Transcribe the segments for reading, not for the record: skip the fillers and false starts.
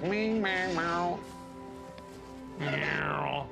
Ming, mang, mau. Meow.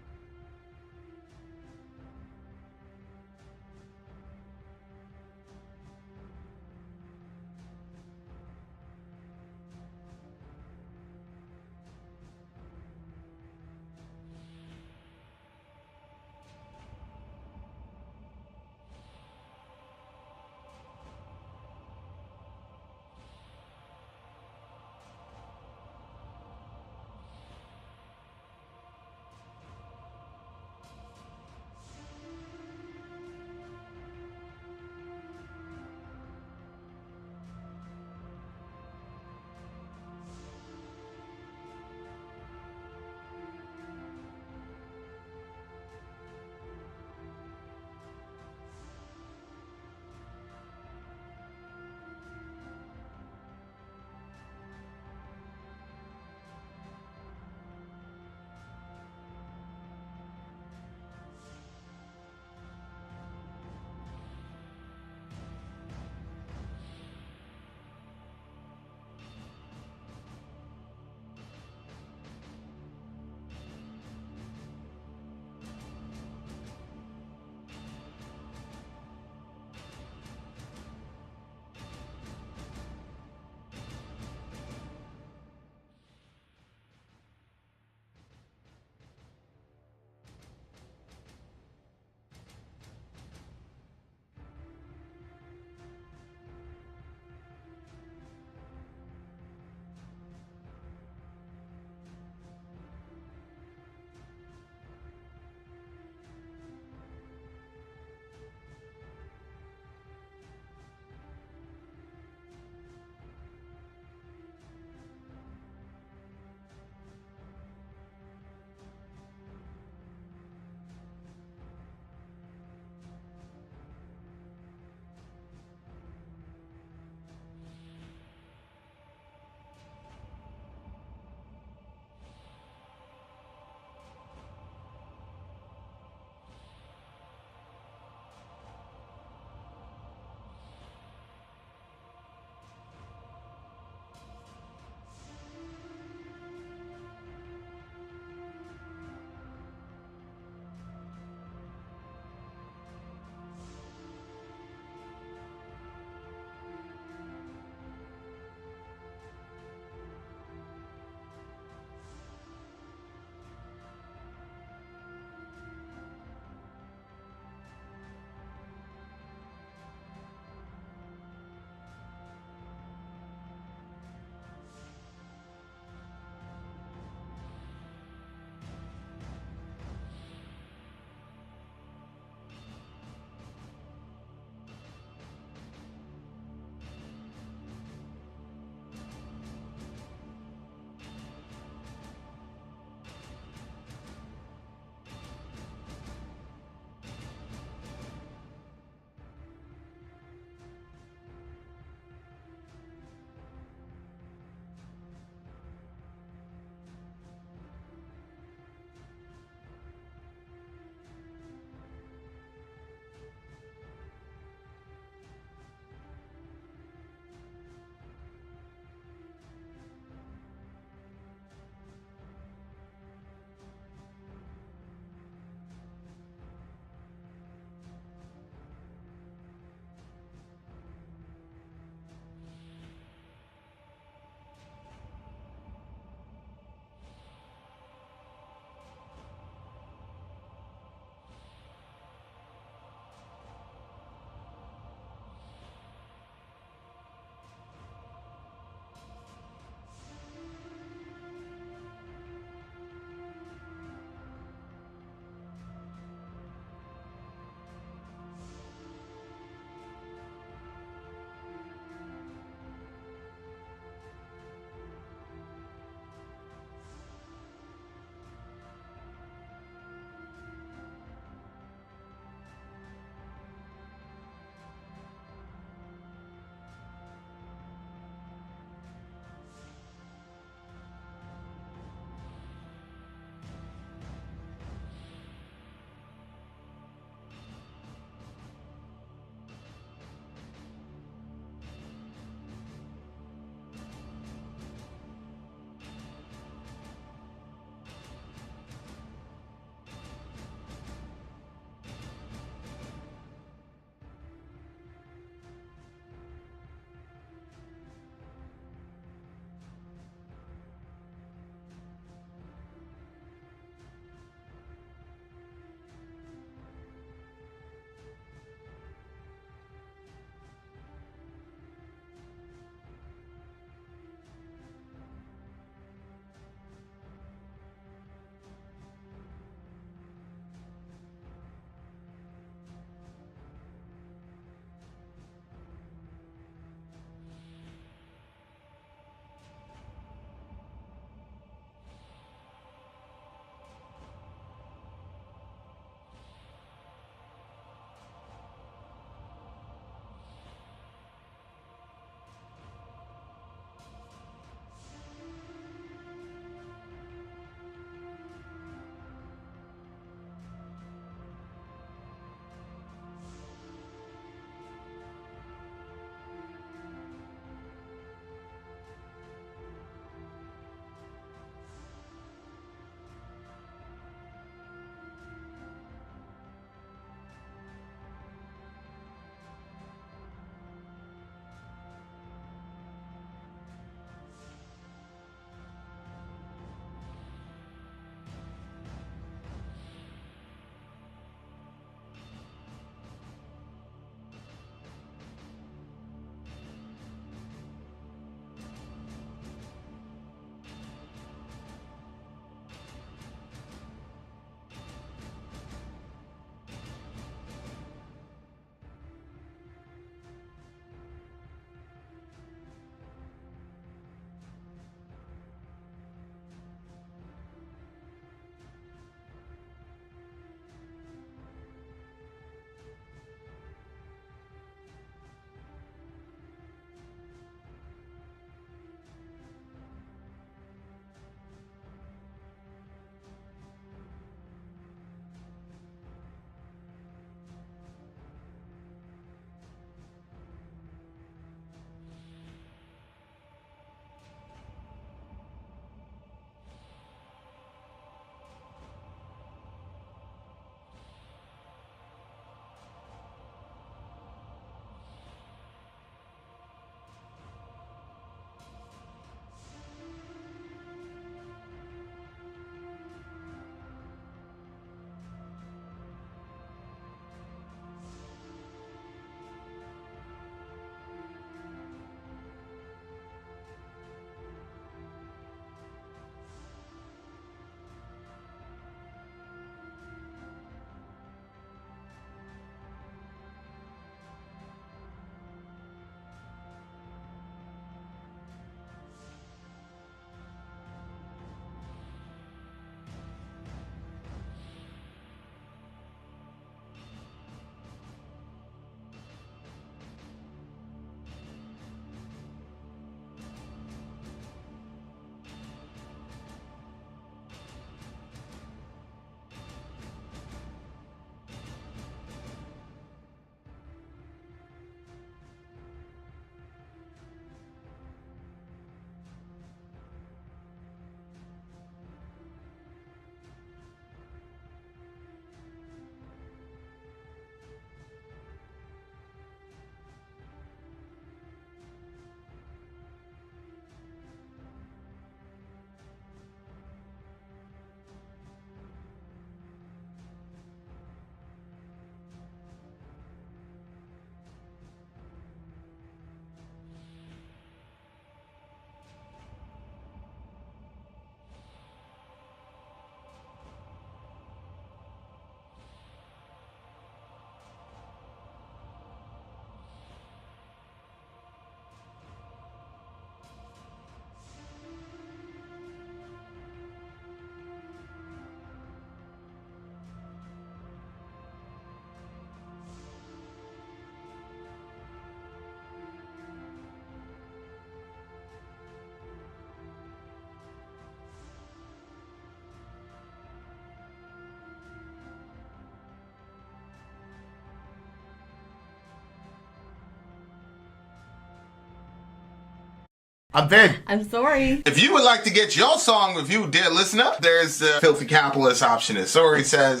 I'm Vin. I'm sorry. If you would like to get your song reviewed, dear listener, there's the Filthy Capitalist option. As Sori says,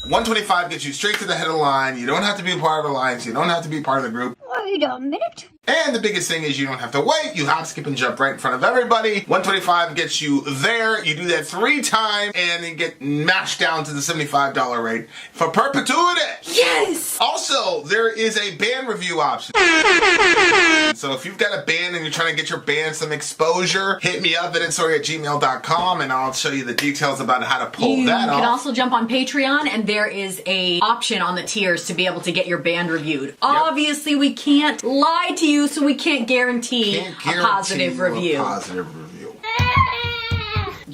$125 gets you straight to the head of the line. You don't have to be a part of the alliance. You don't have to be part of the group. Wait a minute. And the biggest thing is you don't have to wait. You hop, skip, and jump right in front of everybody. $125 gets you there. You do that 3 times, and then get mashed down to the $75 rate for perpetuity. Yes! Also, there is a band review option. So if you've got a band and you're trying to get your band some exposure, hit me up at itsori@gmail.com, and I'll show you the details about how to pull that off. You can also jump on Patreon, and there is a option on the tiers to be able to get your band reviewed. Yep. Obviously, we can't lie to you, so we can't guarantee a positive review.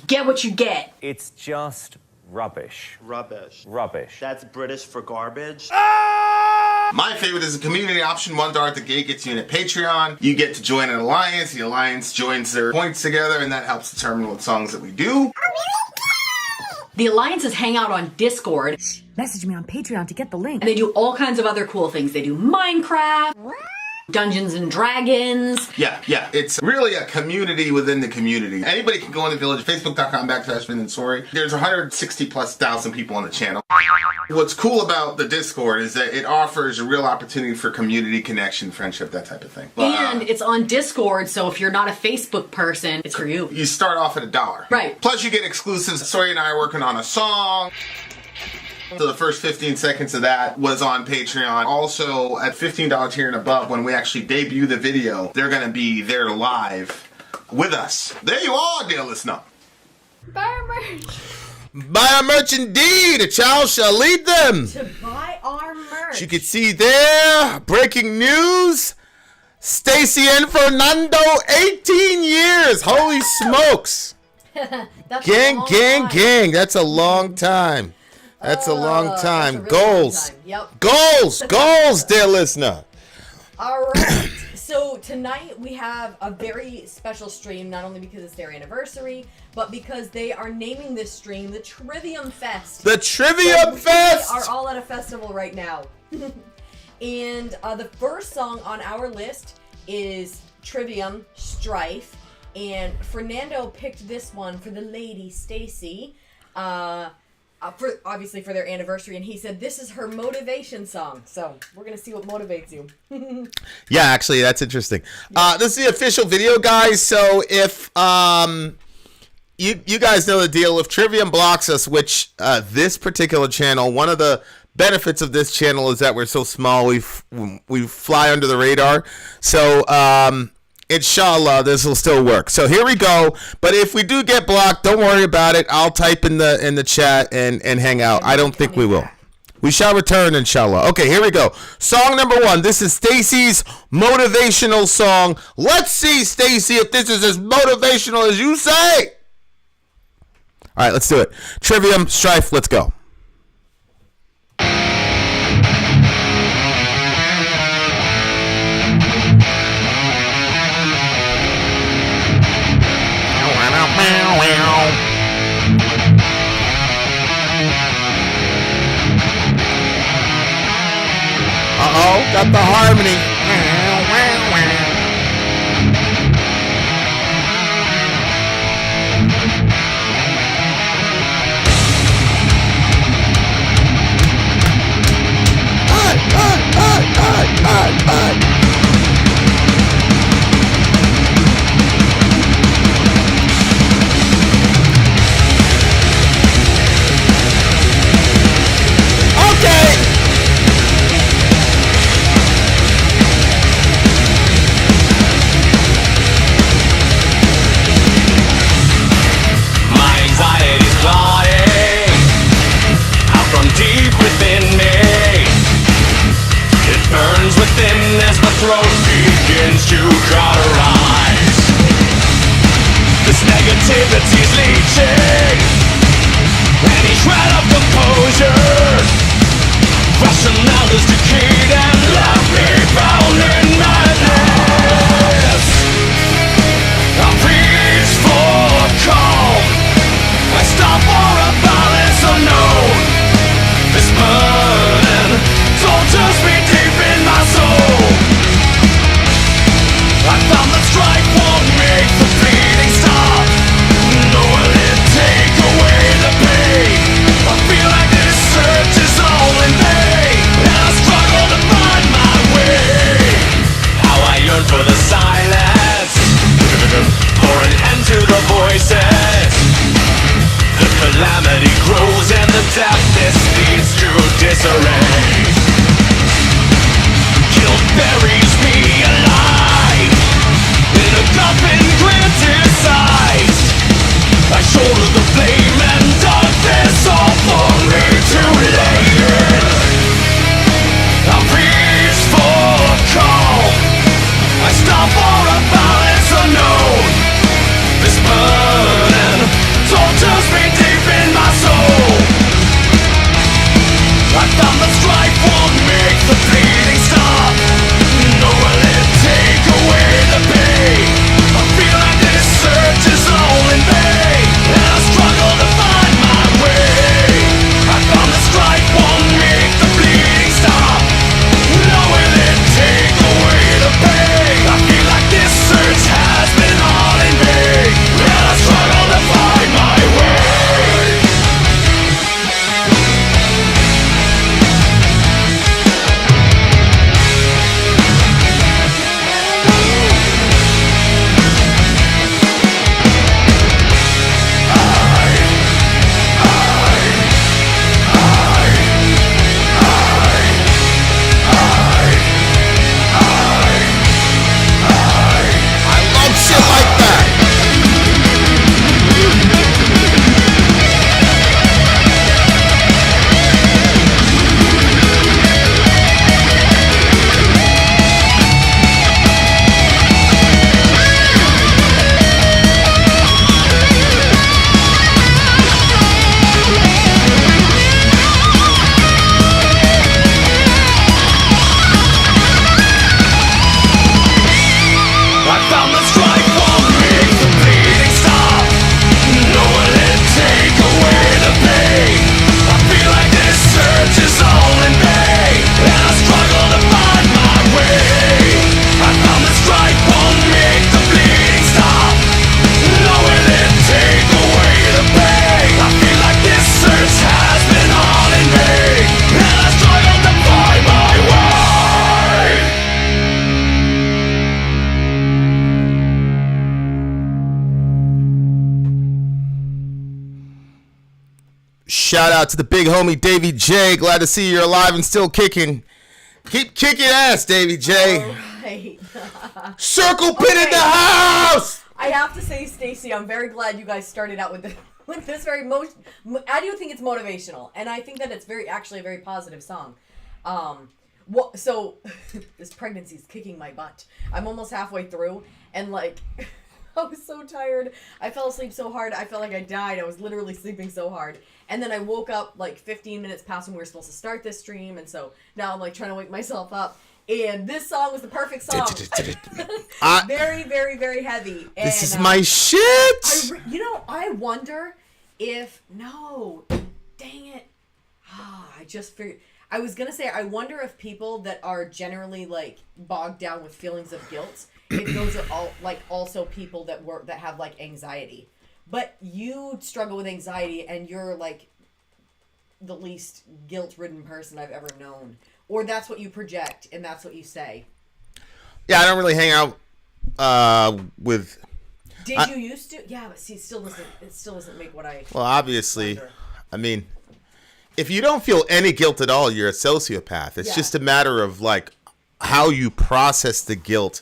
Get what you get. It's just rubbish. Rubbish. Rubbish. That's British for garbage. My favorite is the community option. $1 at the gate gets you in at Patreon. You get to join an alliance. The alliance joins their points together, and that helps determine what songs that we do. The alliances hang out on Discord. Message me on Patreon to get the link. And they do all kinds of other cool things. They do Minecraft, Dungeons and Dragons. Yeah. It's really a community within the community. Anybody can go in the village, facebook.com/Vin and Sori. There's 160,000+ people on the channel. What's cool about the Discord is that it offers a real opportunity for community connection, friendship, that type of thing. And it's on Discord, so if you're not a Facebook person, it's for you. You start off at $1. Right. Plus you get exclusives. Sori and I are working on a song. So the first 15 seconds of that was on Patreon. Also, at $15 tier and above, when we actually debut the video, they're going to be there live with us. There you are, dear listener. Buy our merch. Buy our merch indeed. A child shall lead them. To buy our merch. You can see there, breaking news. Stacy and Fernando, 18 years. Holy smokes. Gang. That's a long time. That's a long time. Really Goals. Long time. Yep. Goals, dear listener. All right. So tonight we have a very special stream, not only because it's their anniversary, but because they are naming this stream the Trivium Fest. The Trivium Fest! We are all at a festival right now. And the first song on our list is Trivium, Strife. And Fernando picked this one for the lady, Stacy. Obviously for their anniversary, and he said this is her motivation song. So we're gonna see what motivates you. Yeah, actually, that's interesting. This is the official video, guys. So if you guys know the deal, if Trivium blocks us, which this particular channel, one of the benefits of this channel is that we're so small, we fly under the radar. So inshallah, this will still work. So here we go. But if we do get blocked, don't worry about it. I'll type in the chat and hang out. I don't think we will. We shall return, inshallah. Okay, here we go. Song number 1. This is Stacy's motivational song. Let's see, Stacy, if this is as motivational as you say. All right, let's do it. Trivium, Strife, let's go. Uh-oh, got the harmony. found that strife won't make the bleeding stop, nor will it take away the pain. I feel like this search is all in vain, and I struggle to find my way. How I yearn for the silence, for an end to the voices. The calamity grows and the darkness leads to disarray. Guilt buries me alive in a coffin criticized. I shoulder the blame and darkness all for me to lay in. A peaceful call, I stop for a balance unknown. This burden tortures me deep in my soul. I found that strife won't make the bleeding stop, nor will it take away the pain. I feel like this search is all in vain, and I struggle to find my way. I found that strife won't make the bleeding stop, nor will it take away the pain. I feel like this search has been all in vain, and I struggle to find my way. I love shit like that. I found the strife won't make the bleeding stop, nor will it take away the pain. I feel like this search is all in vain, and I struggle to find my way. I found the strife won't make the bleeding stop, nor will it take away the pain. I feel like this search has been all in vain, and I struggle to find my way. Shout out to the big homie Davy J. Glad to see you're alive and still kicking. Keep kicking ass, Davy J. Right. Circle pit in Okay. the house. I have to say, Stacey, I'm very glad you guys started out with this very I do think it's motivational, and I think that it's actually a very positive song. So this pregnancy's kicking my butt. I'm almost halfway through, and like I was so tired. I fell asleep so hard. I felt like I died. I was literally sleeping so hard. And then I woke up like 15 minutes past when we were supposed to start this stream, and so now I'm like trying to wake myself up. And this song was the perfect song. Very, very, very heavy. And, This is my shit. I wonder if dang it. I just figured. I was gonna say I wonder if people that are generally like bogged down with feelings of guilt, if those are all like also people that have like anxiety. But you struggle with anxiety, and you're like the least guilt-ridden person I've ever known. Or that's what you project, and that's what you say. Yeah, I don't really hang out with. Did you used to? Yeah, but see, it still doesn't make what I. Well, obviously, wonder. I mean, if you don't feel any guilt at all, you're a sociopath. It's just a matter of like how you process the guilt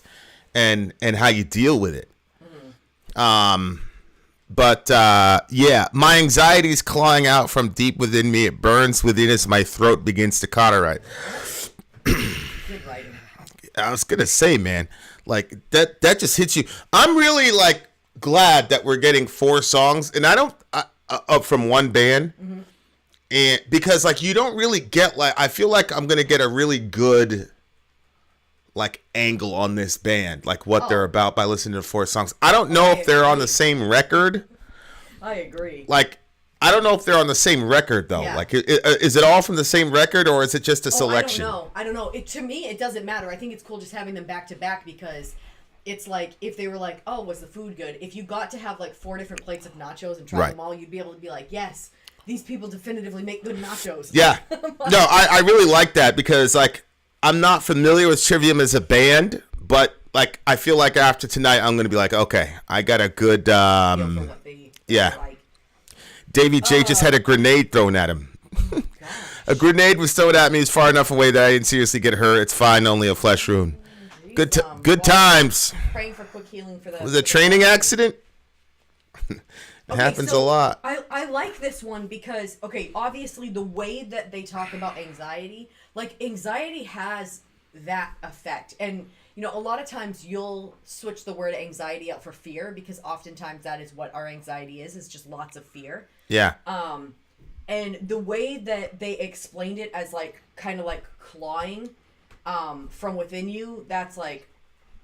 and how you deal with it. Mm-hmm. But yeah, my anxiety is clawing out from deep within me. It burns within as my throat begins to cauterize. Good writing. I was gonna say, man, like that just hits you. I'm really like glad that we're getting 4 songs, and I don't up from one band, mm-hmm. and because like you don't really get like I feel like I'm gonna get a really good like angle on this band, like what they're about by listening to 4 songs. I don't know if they're on the same record. I agree. Like, I don't know if they're on the same record though. Yeah. Like, is it all from the same record or is it just a selection? I don't know. To me, it doesn't matter. I think it's cool just having them back to back because it's like if they were like, oh, was the food good? If you got to have like 4 different plates of nachos and try Right. them all, you'd be able to be like, yes, these people definitively make good nachos. Yeah. No, I really like that because like I'm not familiar with Trivium as a band, but like I feel like after tonight I'm gonna be like, okay, I got a good Feel for what they yeah. like. Davy J just had a grenade thrown at him. A grenade was thrown at me. It was far enough away that I didn't seriously get hurt. It's fine, only a flesh wound. Good times. Praying for quick healing for that. Was it a training accident? It happens a lot. I like this one because, okay, obviously the way that they talk about anxiety, like anxiety has that effect. And, you know, a lot of times you'll switch the word anxiety out for fear because oftentimes that is what our anxiety is just lots of fear. Yeah. And the way that they explained it as like kind of like clawing from within you, that's like,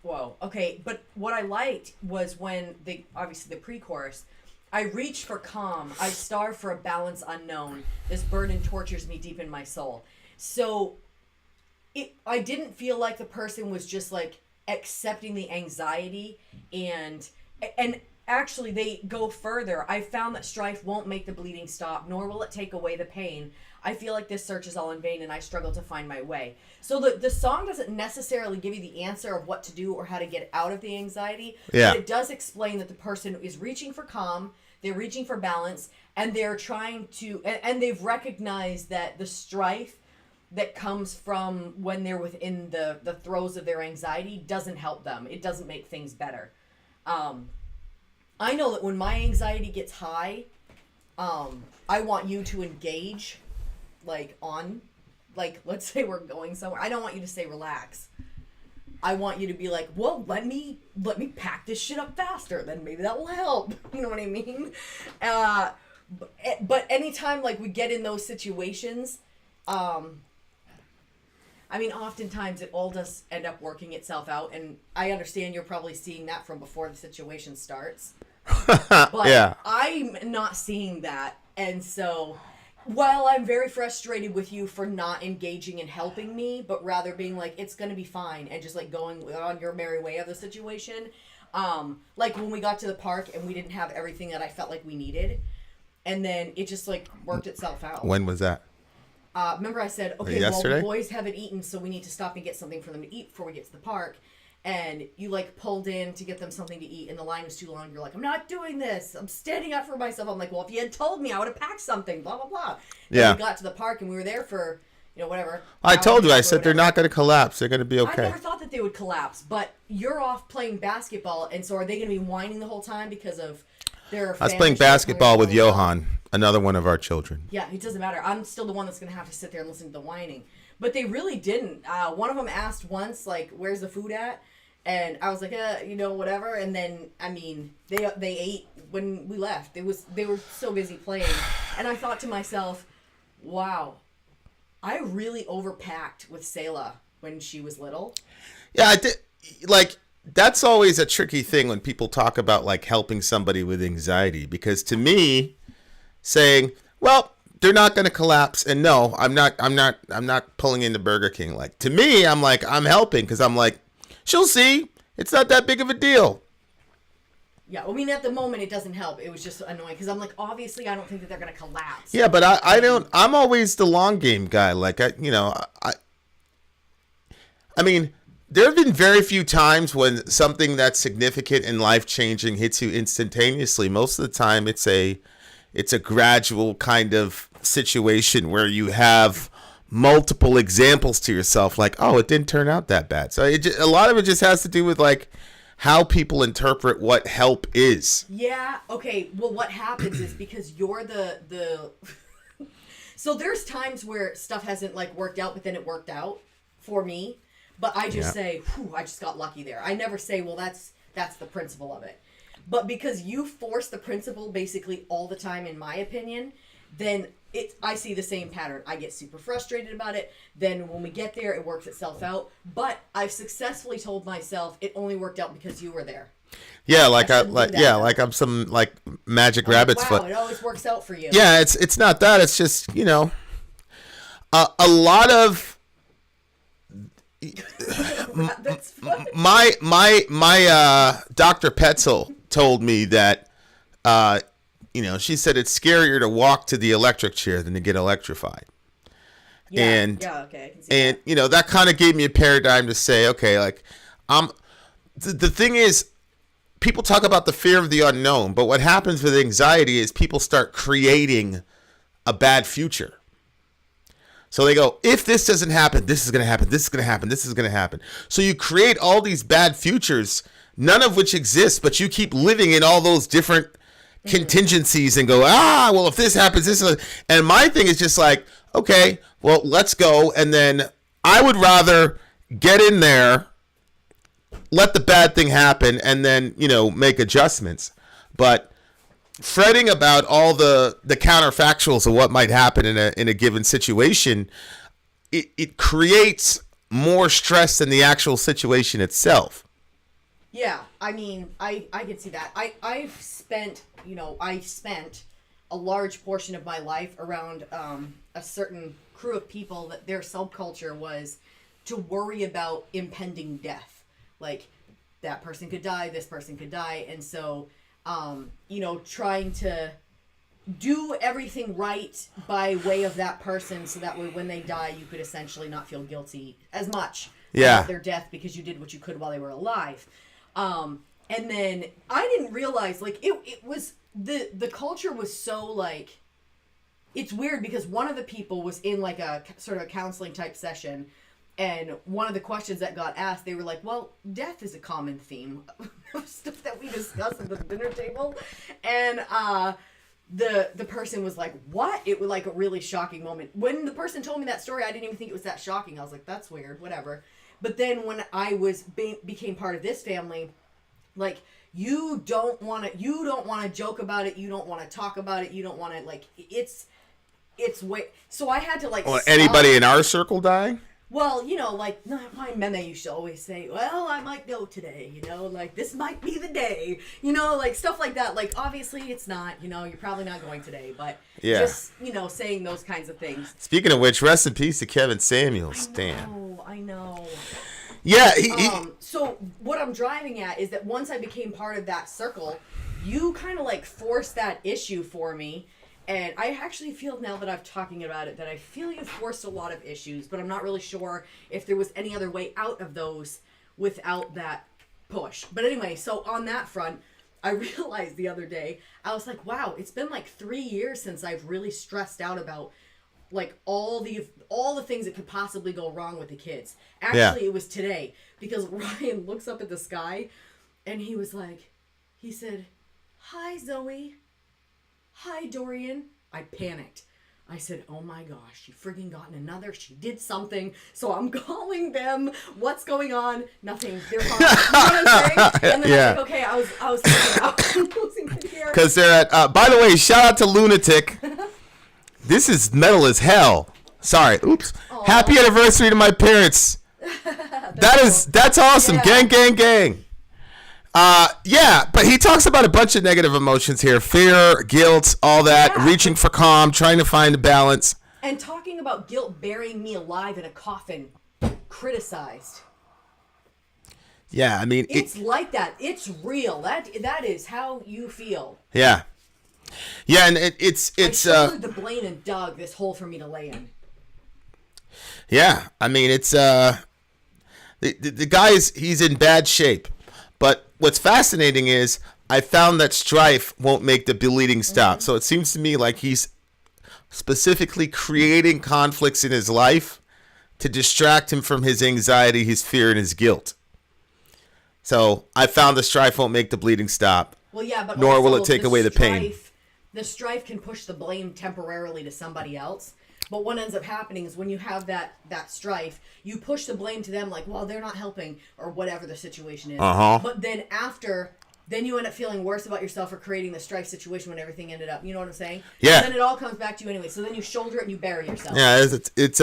whoa, okay. But what I liked was when they, obviously the pre-chorus, I reach for calm, I starve for a balance unknown, this burden tortures me deep in my soul. So I didn't feel like the person was just like accepting the anxiety and actually they go further. I found that strife won't make the bleeding stop, nor will it take away the pain. I feel like this search is all in vain and I struggle to find my way. So the song doesn't necessarily give you the answer of what to do or how to get out of the anxiety. Yeah. But it does explain that the person is reaching for calm, they're reaching for balance, and they're trying to, and they've recognized that the strife that comes from when they're within the throes of their anxiety doesn't help them. It doesn't make things better. I know that when my anxiety gets high, I want you to engage, like let's say we're going somewhere. I don't want you to say relax. I want you to be like, well, let me pack this shit up faster. Then maybe that will help. You know what I mean? But anytime like we get in those situations, I mean, oftentimes it all does end up working itself out, and I understand you're probably seeing that from before the situation starts. But Yeah. I'm not seeing that, and so while I'm very frustrated with you for not engaging and helping me, but rather being like, it's gonna be fine, and just like going on your merry way of the situation, like when we got to the park and we didn't have everything that I felt like we needed, and then it just like worked itself out. When was that? Remember I said, okay, Yesterday? well, the boys haven't eaten, so we need to stop and get something for them to eat before we get to the park. And you, like, pulled in to get them something to eat, and the line was too long. You're like, I'm not doing this. I'm standing up for myself. I'm like, well, if you had told me, I would have packed something, blah, blah, blah. Yeah. And we got to the park, and we were there for, you know, whatever. I told you. I hour, said they're whatever. not going to collapse. They're going to be I okay. never thought that they would collapse, but you're off playing basketball, and so are they going to be whining the whole time because of their I was playing basketball with Johan, another one of our children. Yeah, it doesn't matter. I'm still the one that's going to have to sit there and listen to the whining. But they really didn't. One of them asked once, like, where's the food at? And I was like, you know, whatever. And then, I mean, they ate when we left. They were so busy playing. And I thought to myself, wow, I really overpacked with Selah when she was little. Yeah, I did. Like, that's always a tricky thing when people talk about, like, helping somebody with anxiety. Because to me, saying, well, they're not going to collapse. And no, I'm not pulling into Burger King. Like, to me, I'm like, I'm helping because I'm like, she'll see. It's not that big of a deal. Yeah, I mean, at the moment, it doesn't help. It was just annoying because I'm like, obviously, I don't think that they're going to collapse. Yeah, but I don't. I'm always the long game guy. Like, I mean, there have been very few times when something that's significant and life changing hits you instantaneously. Most of the time, it's a gradual kind of situation where you have multiple examples to yourself, like, oh, it didn't turn out that bad. So a lot of it just has to do with like how people interpret what help is. Yeah. Okay. Well, what happens is because you're the so there's times where stuff hasn't like worked out, but then it worked out for me. But I just say, whew, I just got lucky there. I never say, well, that's the principle of it. But because you force the principle basically all the time, in my opinion, then I see the same pattern. I get super frustrated about it. Then when we get there, it works itself out. But I've successfully told myself it only worked out because you were there. Yeah, like I I'm some like magic I'm rabbit's like, wow, foot. it always works out for you. Yeah, it's not that. It's just, you know, a lot of That's funny. my Dr. Petzel told me that she said it's scarier to walk to the electric chair than to get electrified. Yeah, and okay, I can see that. That kind of gave me a paradigm to say, okay, like the thing is, people talk about the fear of the unknown, but what happens with anxiety is people start creating a bad future. So they go, if this doesn't happen, this is going to happen, this is going to happen, this is going to happen. So you create all these bad futures, none of which exist, but you keep living in all those different contingencies and go, well, if this happens, this is. And my thing is just like, okay, well, let's go. And then I would rather get in there, let the bad thing happen, and then, make adjustments. But fretting about all the counterfactuals of what might happen in a given situation, it creates more stress than the actual situation itself. Yeah, I mean, I can see that. I've spent a large portion of my life around a certain crew of people that their subculture was to worry about impending death. Like, that person could die, this person could die, and so trying to do everything right by way of that person so that way when they die, you could essentially not feel guilty as much about their death because you did what you could while they were alive. And then I didn't realize, like, it was, the culture was so, like, it's weird because one of the people was in, like, a sort of a counseling type session, and one of the questions that got asked, they were like, well, death is a common theme of stuff that we discuss at the dinner table. And the person was like, what? It was like a really shocking moment. When the person told me that story, I didn't even think it was that shocking. I was like, that's weird, whatever. But then when I became part of this family, like, you don't want to joke about it. You don't want to talk about it. You don't want to, like, it's way. So I had to, like, anybody in our circle die? Well, like, my meme used to always say, well, I might go today, like, this might be the day, like, stuff like that. Like, obviously it's not, you're probably not going today, but just, saying those kinds of things. Speaking of which, rest in peace to Kevin Samuels. Damn. I know. Yeah. So what I'm driving at is that once I became part of that circle, you kind of, like, forced that issue for me. And I actually feel now that I'm talking about it that I feel you've forced a lot of issues, but I'm not really sure if there was any other way out of those without that push. But anyway, so on that front, I realized the other day, I was like, wow, it's been like 3 years since I've really stressed out about, like, all the things that could possibly go wrong with the kids. Actually, It was today, because Ryan looks up at the sky, and he said, hi, Zoe. Hi, Dorian. I panicked. I said, oh my gosh, she friggin' gotten another. She did something. So I'm calling them. What's going on? Nothing. They're fine. You know what I'm saying? And then I was like, okay, I was thinking about losing it here. Because they're at, by the way, shout out to Lunatic. This is metal as hell. Sorry. Oops. Aww. Happy anniversary to my parents. That's awesome. Yeah. Gang, gang, gang. But he talks about a bunch of negative emotions here. Fear, guilt, all that, reaching for calm, trying to find a balance. And talking about guilt burying me alive in a coffin, criticized. Yeah, I mean... It's like that. It's real. That is how you feel. Yeah. Yeah, and it's I shouldered the blame and dug this hole for me to lay in. Yeah, I mean, it's... The guy he's in bad shape. But what's fascinating is I found that Strife won't make the bleeding stop. Mm-hmm. So it seems to me like he's specifically creating conflicts in his life to distract him from his anxiety, his fear, and his guilt. So I found the Strife won't make the bleeding stop. Well, yeah, but nor will it take away the pain. The Strife can push the blame temporarily to somebody else. But what ends up happening is when you have that strife, you push the blame to them like, well, they're not helping or whatever the situation is. Uh-huh. But then then you end up feeling worse about yourself for creating the strife situation when everything ended up. You know what I'm saying? Yeah. And then it all comes back to you anyway. So then you shoulder it and you bury yourself. Yeah, it's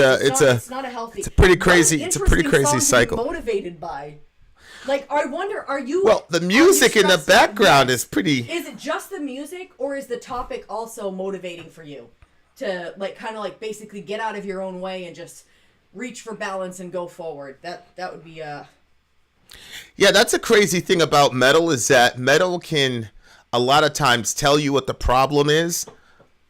not a healthy. It's a pretty crazy. It's a pretty crazy cycle. Motivated by. Like, I wonder, are you... Well, the music in the background is pretty... Is it just the music, or is the topic also motivating for you? To, like, kind of, like, basically get out of your own way and just, reach for balance and go forward. That would be Yeah, that's a crazy thing about metal is that metal can a lot of times tell you what the problem is,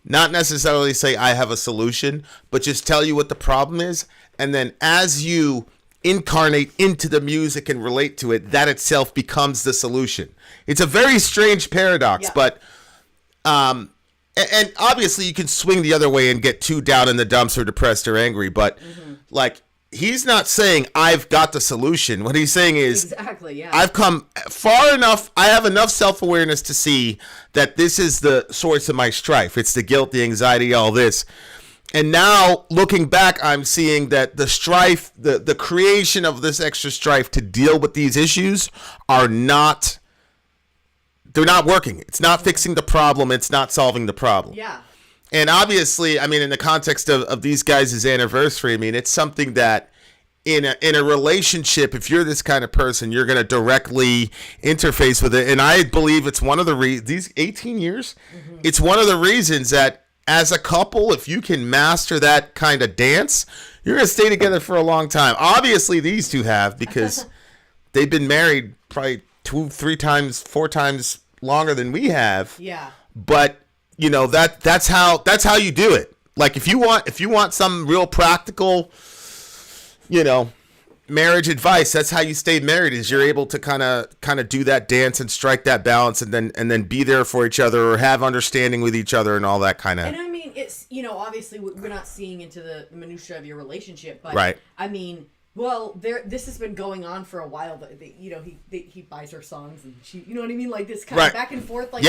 not necessarily say I have a solution, but just tell you what the problem is, and then as you incarnate into the music and relate to it, that itself becomes the solution. It's a very strange paradox, but and obviously you can swing the other way and get too down in the dumps or depressed or angry, but like he's not saying I've got the solution. What he's saying is I've come far enough, I have enough self-awareness to see that this is the source of my strife. It's the guilt, the anxiety, all this. And now, looking back, I'm seeing that the strife, the creation of this extra strife to deal with these issues they're not working. It's not fixing the problem. It's not solving the problem. Yeah. And obviously, I mean, in the context of these guys' anniversary, I mean, it's something that in a relationship, if you're this kind of person, you're going to directly interface with it. And I believe it's one of the these 18 years, it's one of the reasons that as a couple, if you can master that kind of dance, you're going to stay together for a long time. Obviously, these two have, because they've been married probably 2, 3 times, 4 times longer than we have. Yeah. But, you know, that's how you do it. Like if you want some real practical, you know, marriage advice, that's how you stay married, is you're able to kind of do that dance and strike that balance and then be there for each other or have understanding with each other and all that kind of. And I mean, it's, you know, obviously we're not seeing into the minutia of your relationship, but right. I mean, well, this has been going on for a while, but you know, he buys her songs and she, you know what I mean, like this kind of back and forth, like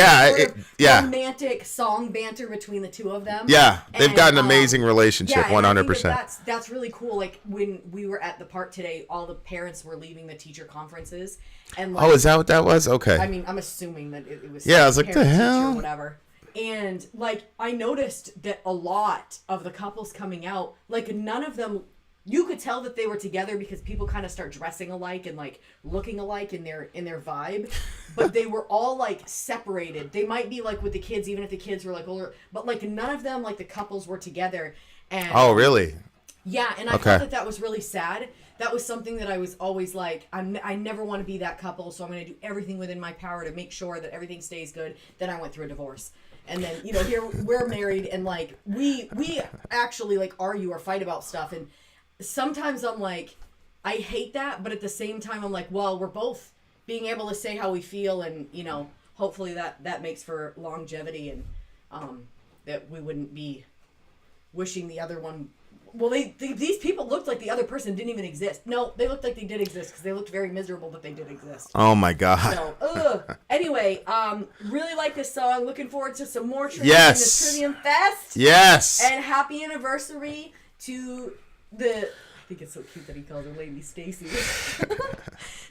romantic song banter between the two of them. Yeah, they've got an amazing relationship, 100%. That's really cool. Like when we were at the park today, all the parents were leaving the teacher conferences, and like, is that what that was? Okay. I mean, I'm assuming that it was. Yeah, I was like, the hell, or whatever. And like, I noticed that a lot of the couples coming out, like none of them. You could tell that they were together because people kind of start dressing alike and like looking alike in their vibe, but they were all like separated. They might be like with the kids, even if the kids were like older, but like none of them, like the couples were together. And oh, really? Yeah, and I thought that was really sad. That was something that I was always like, I never want to be that couple, so I'm going to do everything within my power to make sure that everything stays good. Then I went through a divorce. And then, you know, here we're married and like we actually like argue or fight about stuff, and sometimes I'm like, I hate that, but at the same time, I'm like, well, we're both being able to say how we feel, and you know, hopefully that makes for longevity, and that we wouldn't be wishing the other one. Well, these people looked like the other person didn't even exist. No, they looked like they did exist because they looked very miserable, but they did exist. Oh my god. So, anyway, really like this song. Looking forward to some more Trivium in this Trivium Fest. Yes. And happy anniversary to I think it's so cute that he calls her Lady Stacy.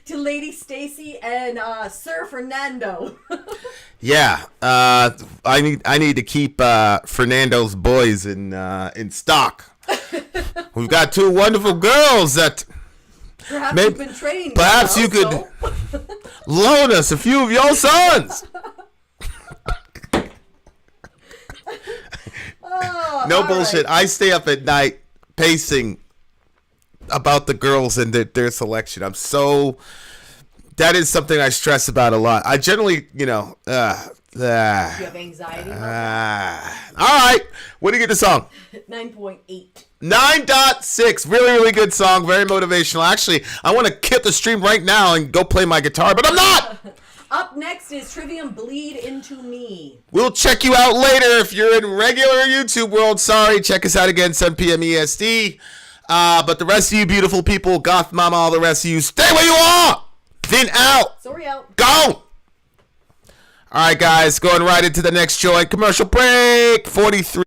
To Lady Stacy and Sir Fernando. Yeah, I need to keep Fernando's boys in stock. We've got 2 wonderful girls that perhaps you've been trained. Perhaps you could loan us a few of your sons. No bullshit. Right. I stay up at night pacing about the girls and their selection. That is something I stress about a lot. I generally, you know, you have anxiety. All right, what do you get the song? 9.8. 9.6. Really, really good song. Very motivational. Actually, I want to kill the stream right now and go play my guitar, but I'm not. Up next is Trivium Bleed Into Me. We'll check you out later if you're in regular YouTube world. Sorry, check us out again, 7 p.m. EST. But the rest of you beautiful people, Goth Mama, all the rest of you, stay where you are. Vin out. Sorry out. Go. All right, guys, going right into the next joint. Commercial break. 43.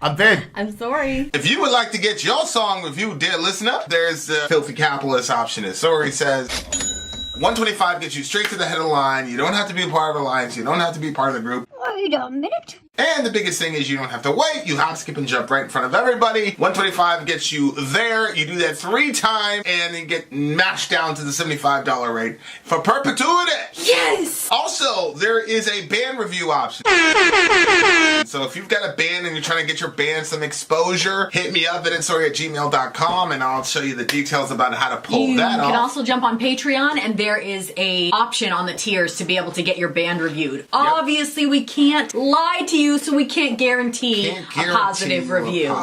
I'm Vin. I'm sorry. If you would like to get your song reviewed, dear listener, there's the Filthy Capitalist option. As Sori says, 125 gets you straight to the head of the line. You don't have to be a part of the alliance. You don't have to be part of the group. Wait a minute. And the biggest thing is you don't have to wait. You hop, skip, and jump right in front of everybody. 125 gets you there. You do that 3 times, and then get mashed down to the $75 rate for perpetuity. Yes! Also, there is a band review option. So if you've got a band and you're trying to get your band some exposure, hit me up at itsori@gmail.com and I'll show you the details about how to pull that off. You can also jump on Patreon, and there is a option on the tiers to be able to get your band reviewed. Obviously, we can't lie to you, so we can't guarantee a positive review.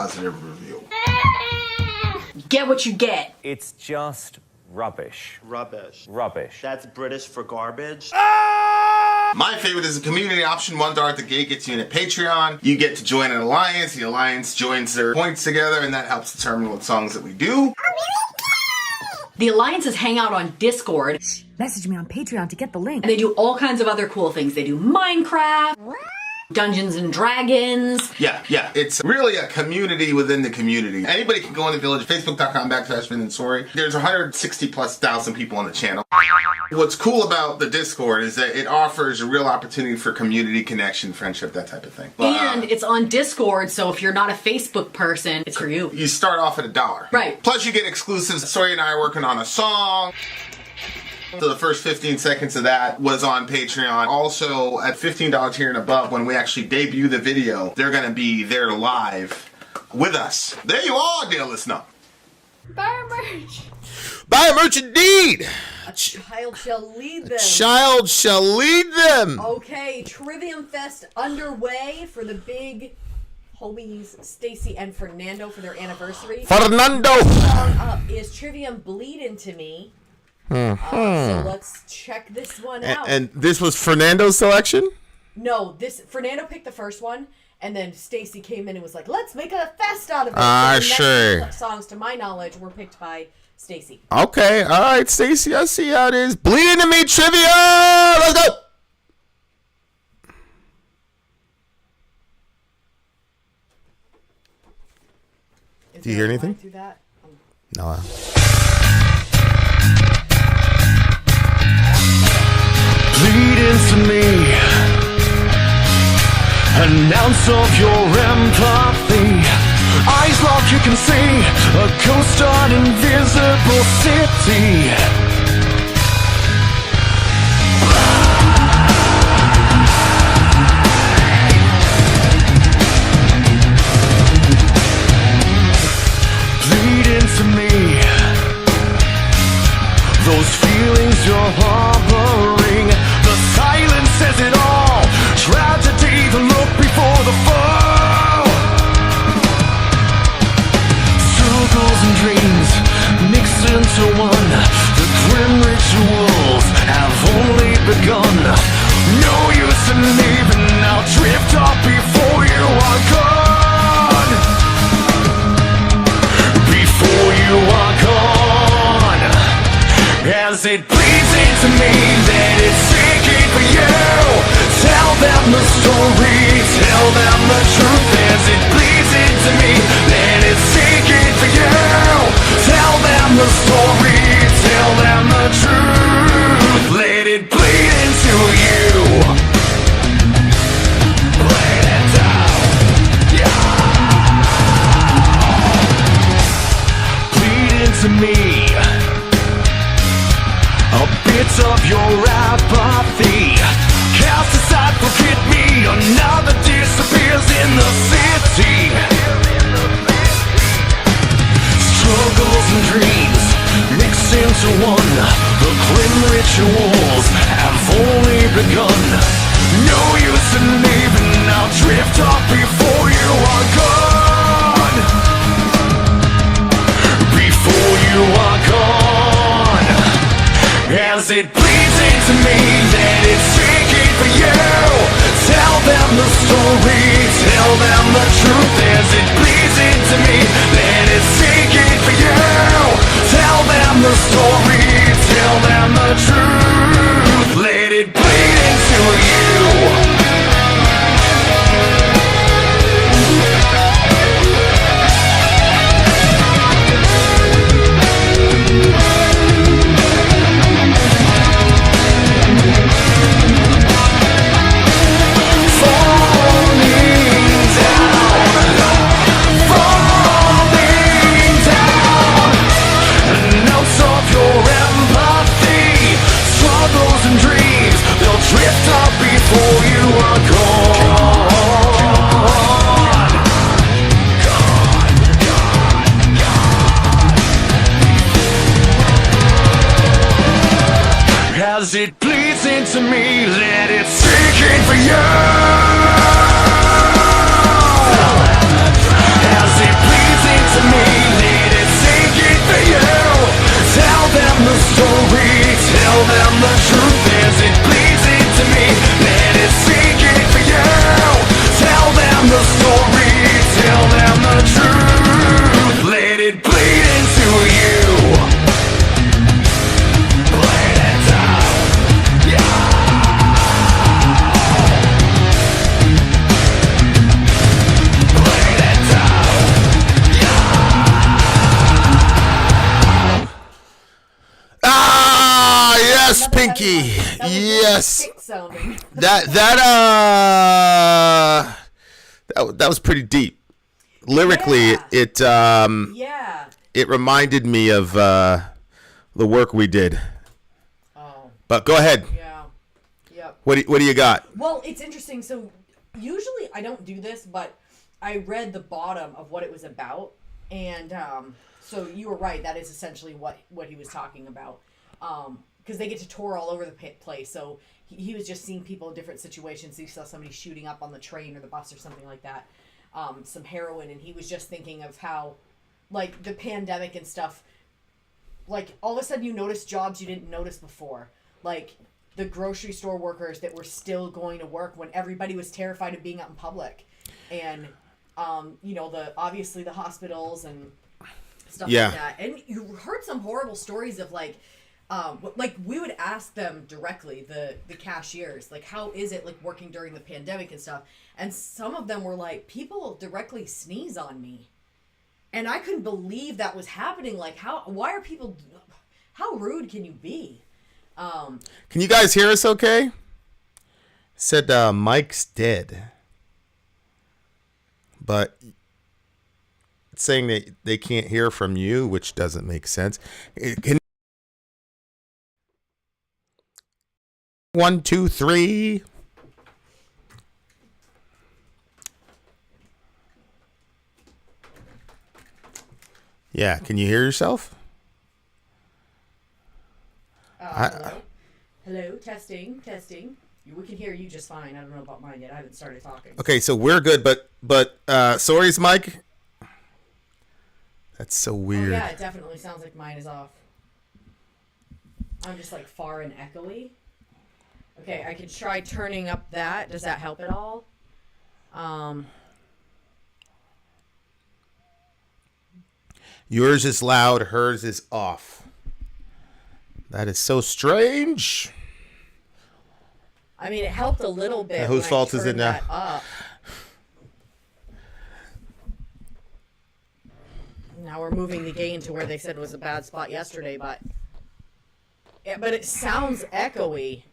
Get what you get. It's just rubbish. Rubbish. Rubbish. That's British for garbage. My favorite is the community option. $1 at the gate gets you in at Patreon. You get to join an alliance. The alliance joins their points together, and that helps determine what songs that we do. The alliances hang out on Discord. Message me on Patreon to get the link. And they do all kinds of other cool things. They do Minecraft, Dungeons and Dragons. Yeah. It's really a community within the community. Anybody can go in the village. Facebook.com/Sori. There's 160,000+ people on the channel. What's cool about the Discord is that it offers a real opportunity for community connection, friendship, that type of thing. And it's on Discord, so if you're not a Facebook person, it's for you. You start off at $1. Right. Plus you get exclusives. Sori and I are working on a song. So the first 15 seconds of that was on Patreon. Also, at $15 tier and above, when we actually debut the video, they're going to be there live with us. There you are, dear listener. Buy merch. Buy merch indeed. A child shall lead them. Child shall lead them. Okay, Trivium Fest underway for the big homies Stacy and Fernando for their anniversary. Fernando. Song up is Trivium Bleed Into Me. So let's check this one out. And this was Fernando's selection? No, Fernando picked the first one, and then Stacy came in and was like, "Let's make a fest out of it." So the next sure. songs, to my knowledge, were picked by Stacy. Okay, all right, Stacy, I see how it is. Bleed Into Me trivia. Let's go. Do you hear anything? Through that? No. Bleed into me, an ounce of your empathy. Eyes locked, you can see a ghost on invisible city. Bleed into me, those feelings you're harboring. The silence says it all. Tragedy, the look before the fall. Struggles and dreams mixed into one. The grim rituals have only begun. No use in leaving, I'll drift off before you are gone. Before you are gone. As it bleeds into me, that it's seeking for you. Tell them the story, tell them the truth. As it bleeds into me, that it's seeking for you. Tell them the story, tell them the truth. Let it bleed into you. Lay it down. Bleed into me. A bit of your apathy. Cast aside, forget me. Another disappears in the city. Struggles and dreams mix into one. The grim rituals have only begun. No use in leaving, I'll drift off before you are gone. Before you are gone. As it bleeds into me, that it's seeking for you. Tell them the story, tell them the truth. As it bleeds into me, that it's seeking for you. Tell them the story, tell them the truth. Let it bleed into you. you? Is it pleasing to me? Let it sink in for you. Tell them the story, tell them the truth. Is it pleasing to me? Let it sink in for you. Tell them the story, tell them the truth. Let it bleed into you. Bleed it down. Yeah. Bleed it down. Ah, yes, Another Pinky. heavy one. That was really Yes. thick sounding. That was pretty deep. Lyrically, Yeah. it Yeah. it reminded me of the work we did. Oh. But go ahead. Yeah. Yep. What do you got? Well, it's interesting. So usually I don't do this, but I read the bottom of what it was about, and so you were right. That is essentially what he was talking about. Because they get to tour all over the place. So he was just seeing people in different situations. He saw somebody shooting up on the train or the bus or something like that. Some heroin, and he was just thinking of how, like, the pandemic and stuff, like, all of a sudden you notice jobs you didn't notice before. Like, the grocery store workers that were still going to work when everybody was terrified of being out in public. And, you know, obviously the hospitals and stuff like that. And you heard some horrible stories of, like we would ask them directly, the cashiers, like, how is it, like, working during the pandemic and stuff? And some of them were like, people directly sneeze on me. And I couldn't believe that was happening. Like, how rude can you be? Can you guys hear us okay? Said Mike's dead. But it's saying that they can't hear from you, which doesn't make sense. Can 1, 2, 3. Yeah, can you hear yourself? Hello, testing. We can hear you just fine. I don't know about mine yet. I haven't started talking. Okay, so we're good, but Sori's mic. That's so weird. Oh, yeah, it definitely sounds like mine is off. I'm just, like, far and echoey. Okay, I could try turning up that. Does that help at all? Yours is loud, hers is off. That is so strange. I mean, it helped a little bit. Whose when fault I is it turned now? that up. Now we're moving the gain to where they said was a bad spot yesterday, but it sounds echoey.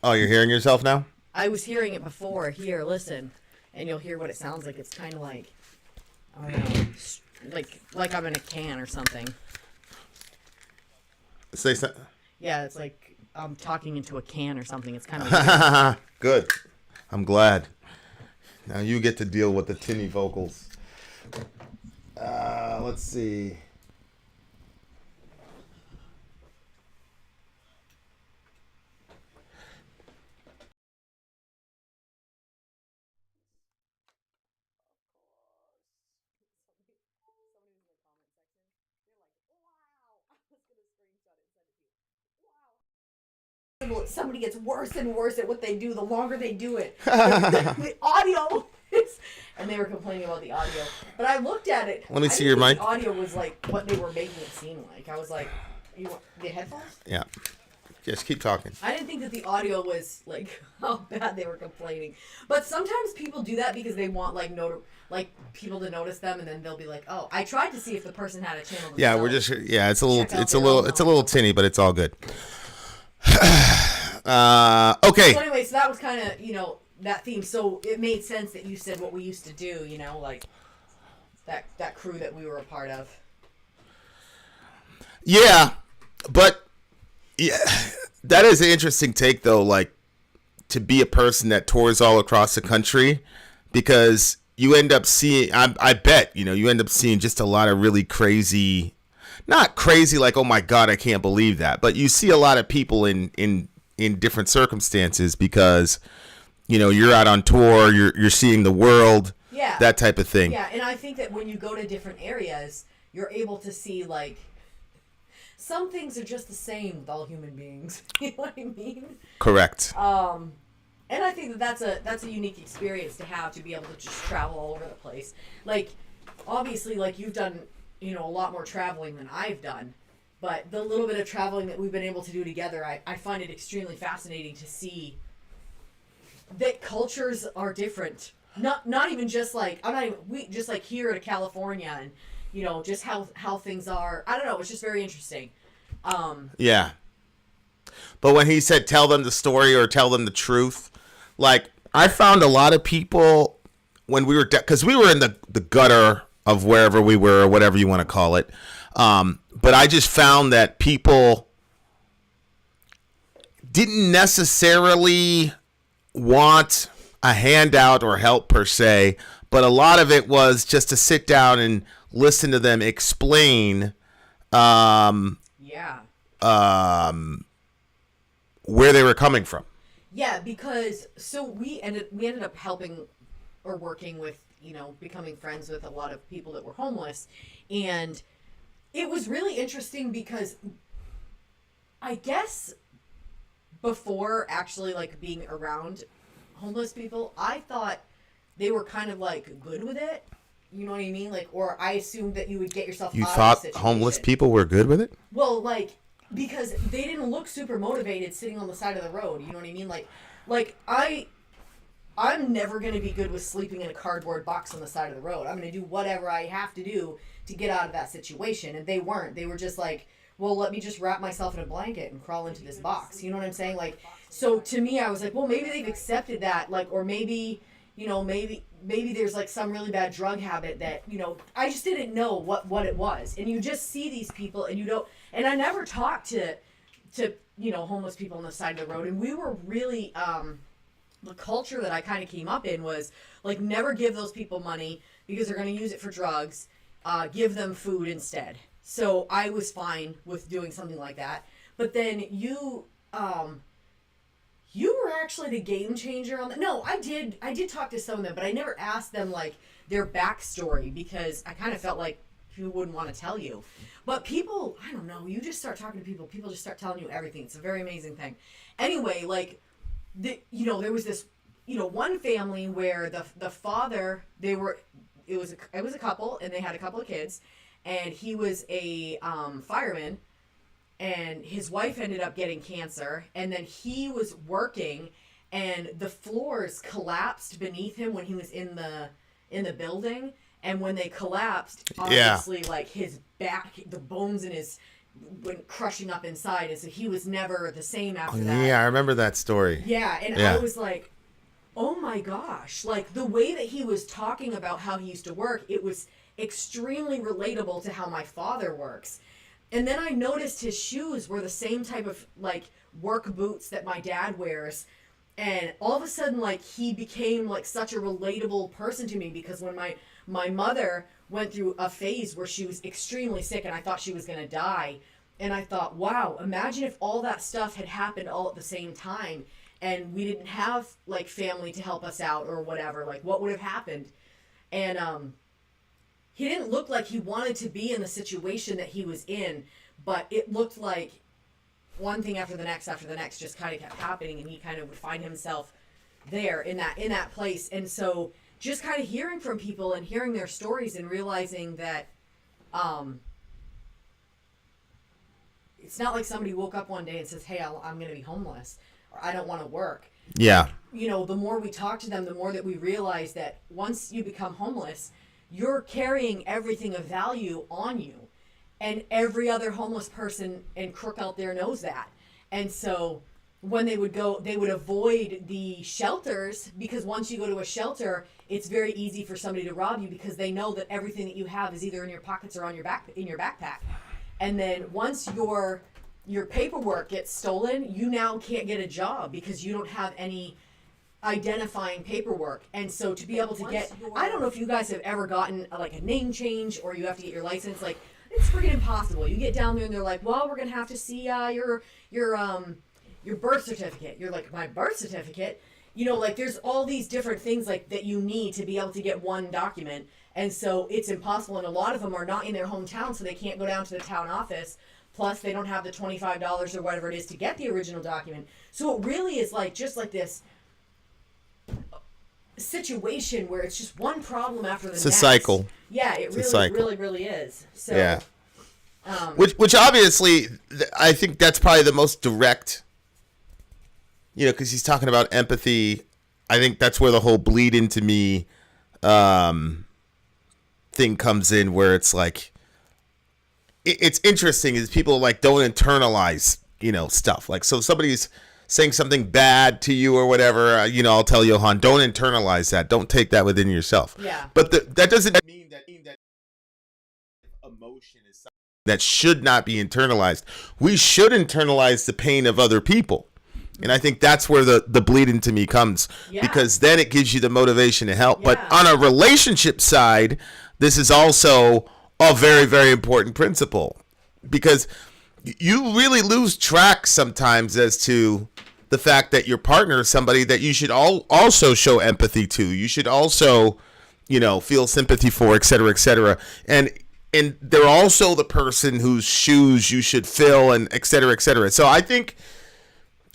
Oh, you're hearing yourself now? I was hearing it before. Here, listen, and you'll hear what it sounds like. It's kind of like, I don't know, like I'm in a can or something. Say something. Yeah, it's like I'm talking into a can or something. It's kind of Good. I'm glad. Now you get to deal with the tinny vocals. Let's see. somebody gets worse and worse at what they do the longer they do it. The audio is, and they were complaining about the audio. But I looked at it. Let me see your mic. The audio was like what they were making it seem like. I was like, you want the headphones? Yeah. Just keep talking. I didn't think that the audio was like how bad they were complaining. But sometimes people do that because they want like people to notice them, and then they'll be like, "Oh, I tried to see if the person had a channel." Yeah, we're just it's a little tinny, but it's all good. Okay. So anyway, so that was kind of that theme. So it made sense that you said what we used to do. Like that crew that we were a part of. Yeah, but yeah, that is an interesting take though. Like to be a person that tours all across the country, because you end up seeing. I bet you end up seeing just a lot of really crazy. Not crazy like, oh my God, I can't believe that. But you see a lot of people in different circumstances because you're out on tour, you're seeing the world, Yeah. that type of thing. Yeah, and I think that when you go to different areas, you're able to see, like, some things are just the same with all human beings. You know what I mean? Correct. And I think that that's a unique experience to have, to be able to just travel all over the place. Like, obviously, like, you've done, a lot more traveling than I've done. But the little bit of traveling that we've been able to do together, I find it extremely fascinating to see that cultures are different. Not even just like, just like here to California and, just how things are. I don't know. It's just very interesting. Yeah. But when he said tell them the story or tell them the truth, like, I found a lot of people when we were, because we were in the gutter of wherever we were, or whatever you want to call it. But I just found that people didn't necessarily want a handout or help per se, but a lot of it was just to sit down and listen to them explain where they were coming from. Yeah, because we ended up helping or working with, becoming friends with a lot of people that were homeless, and it was really interesting because I guess before actually, like, being around homeless people, I thought they were kind of, like, good with it. You know what I mean? Like, or I assumed that you would get yourself out of the situation. You thought homeless people were good with it? Well, like, because they didn't look super motivated sitting on the side of the road. You know what I mean? Like I'm never going to be good with sleeping in a cardboard box on the side of the road. I'm going to do whatever I have to do to get out of that situation. And they weren't. They were just like, well, let me just wrap myself in a blanket and crawl into this box. You know what I'm saying? Like, so to me, I was like, well, maybe they've accepted that. Like, or maybe, maybe there's, like, some really bad drug habit that, I just didn't know what it was. And you just see these people and you don't, and I never talked to homeless people on the side of the road. And we were really, the culture that I kind of came up in was, like, never give those people money because they're going to use it for drugs. Give them food instead. So I was fine with doing something like that. But then you were actually the game changer on that. No, I did talk to some of them, but I never asked them, like, their backstory because I kind of felt like people wouldn't want to tell you. But people, I don't know, you just start talking to people just start telling you everything. It's a very amazing thing. Anyway, like, there was this, one family where the father, it was a couple, and they had a couple of kids, and he was a fireman, and his wife ended up getting cancer, and then he was working, and the floors collapsed beneath him when he was in the building, and when they collapsed, obviously, like, his back, the bones in his went crushing up inside, and so he was never the same after that. Yeah, I remember that story. Yeah, and I was like, oh my gosh, like, the way that he was talking about how he used to work, it was extremely relatable to how my father works. And then I noticed his shoes were the same type of, like, work boots that my dad wears. And all of a sudden, like, he became, like, such a relatable person to me because when my mother went through a phase where she was extremely sick and I thought she was going to die. And I thought, wow, imagine if all that stuff had happened all at the same time and we didn't have, like, family to help us out or whatever. Like, what would have happened? And he didn't look like he wanted to be in the situation that he was in, but it looked like one thing after the next just kind of kept happening, and he kind of would find himself there in that place. And so just kind of hearing from people and hearing their stories and realizing that it's not like somebody woke up one day and says, hey, I'm going to be homeless, or I don't want to work. Yeah. The more we talk to them, the more that we realize that once you become homeless, you're carrying everything of value on you. And every other homeless person and crook out there knows that. And so when they would go, they would avoid the shelters, because once you go to a shelter, it's very easy for somebody to rob you because they know that everything that you have is either in your pockets or on your backpack. And then once your paperwork gets stolen, you now can't get a job because you don't have any identifying paperwork. And so to be able to get, I don't know if you guys have ever gotten a name change or you have to get your license, like, it's freaking impossible. You get down there and they're like, well, we're going to have to see your birth certificate. You're like, my birth certificate? like there's all these different things like that you need to be able to get one document. And so it's impossible. And a lot of them are not in their hometown, so they can't go down to the town office. Plus, they don't have the $25 or whatever it is to get the original document. So it really is like just like this situation where it's just one problem after the next. It's a cycle. Yeah, it really is. So, yeah. Which obviously, I think that's probably the most direct, because he's talking about empathy. I think that's where the whole bleed into me thing comes in, where it's like, it's interesting is people like don't internalize, stuff. Like, so somebody's saying something bad to you or whatever, I'll tell Johan, don't internalize that. Don't take that within yourself. Yeah. But that doesn't mean that emotion is something that should not be internalized. We should internalize the pain of other people. And I think that's where the bleed into me comes, because then it gives you the motivation to help. But on a relationship side, this is also a very, very important principle, because you really lose track sometimes as to the fact that your partner is somebody that you should also show empathy to. You should also, feel sympathy for, et cetera, et cetera. And they're also the person whose shoes you should fill, and et cetera, et cetera. So I think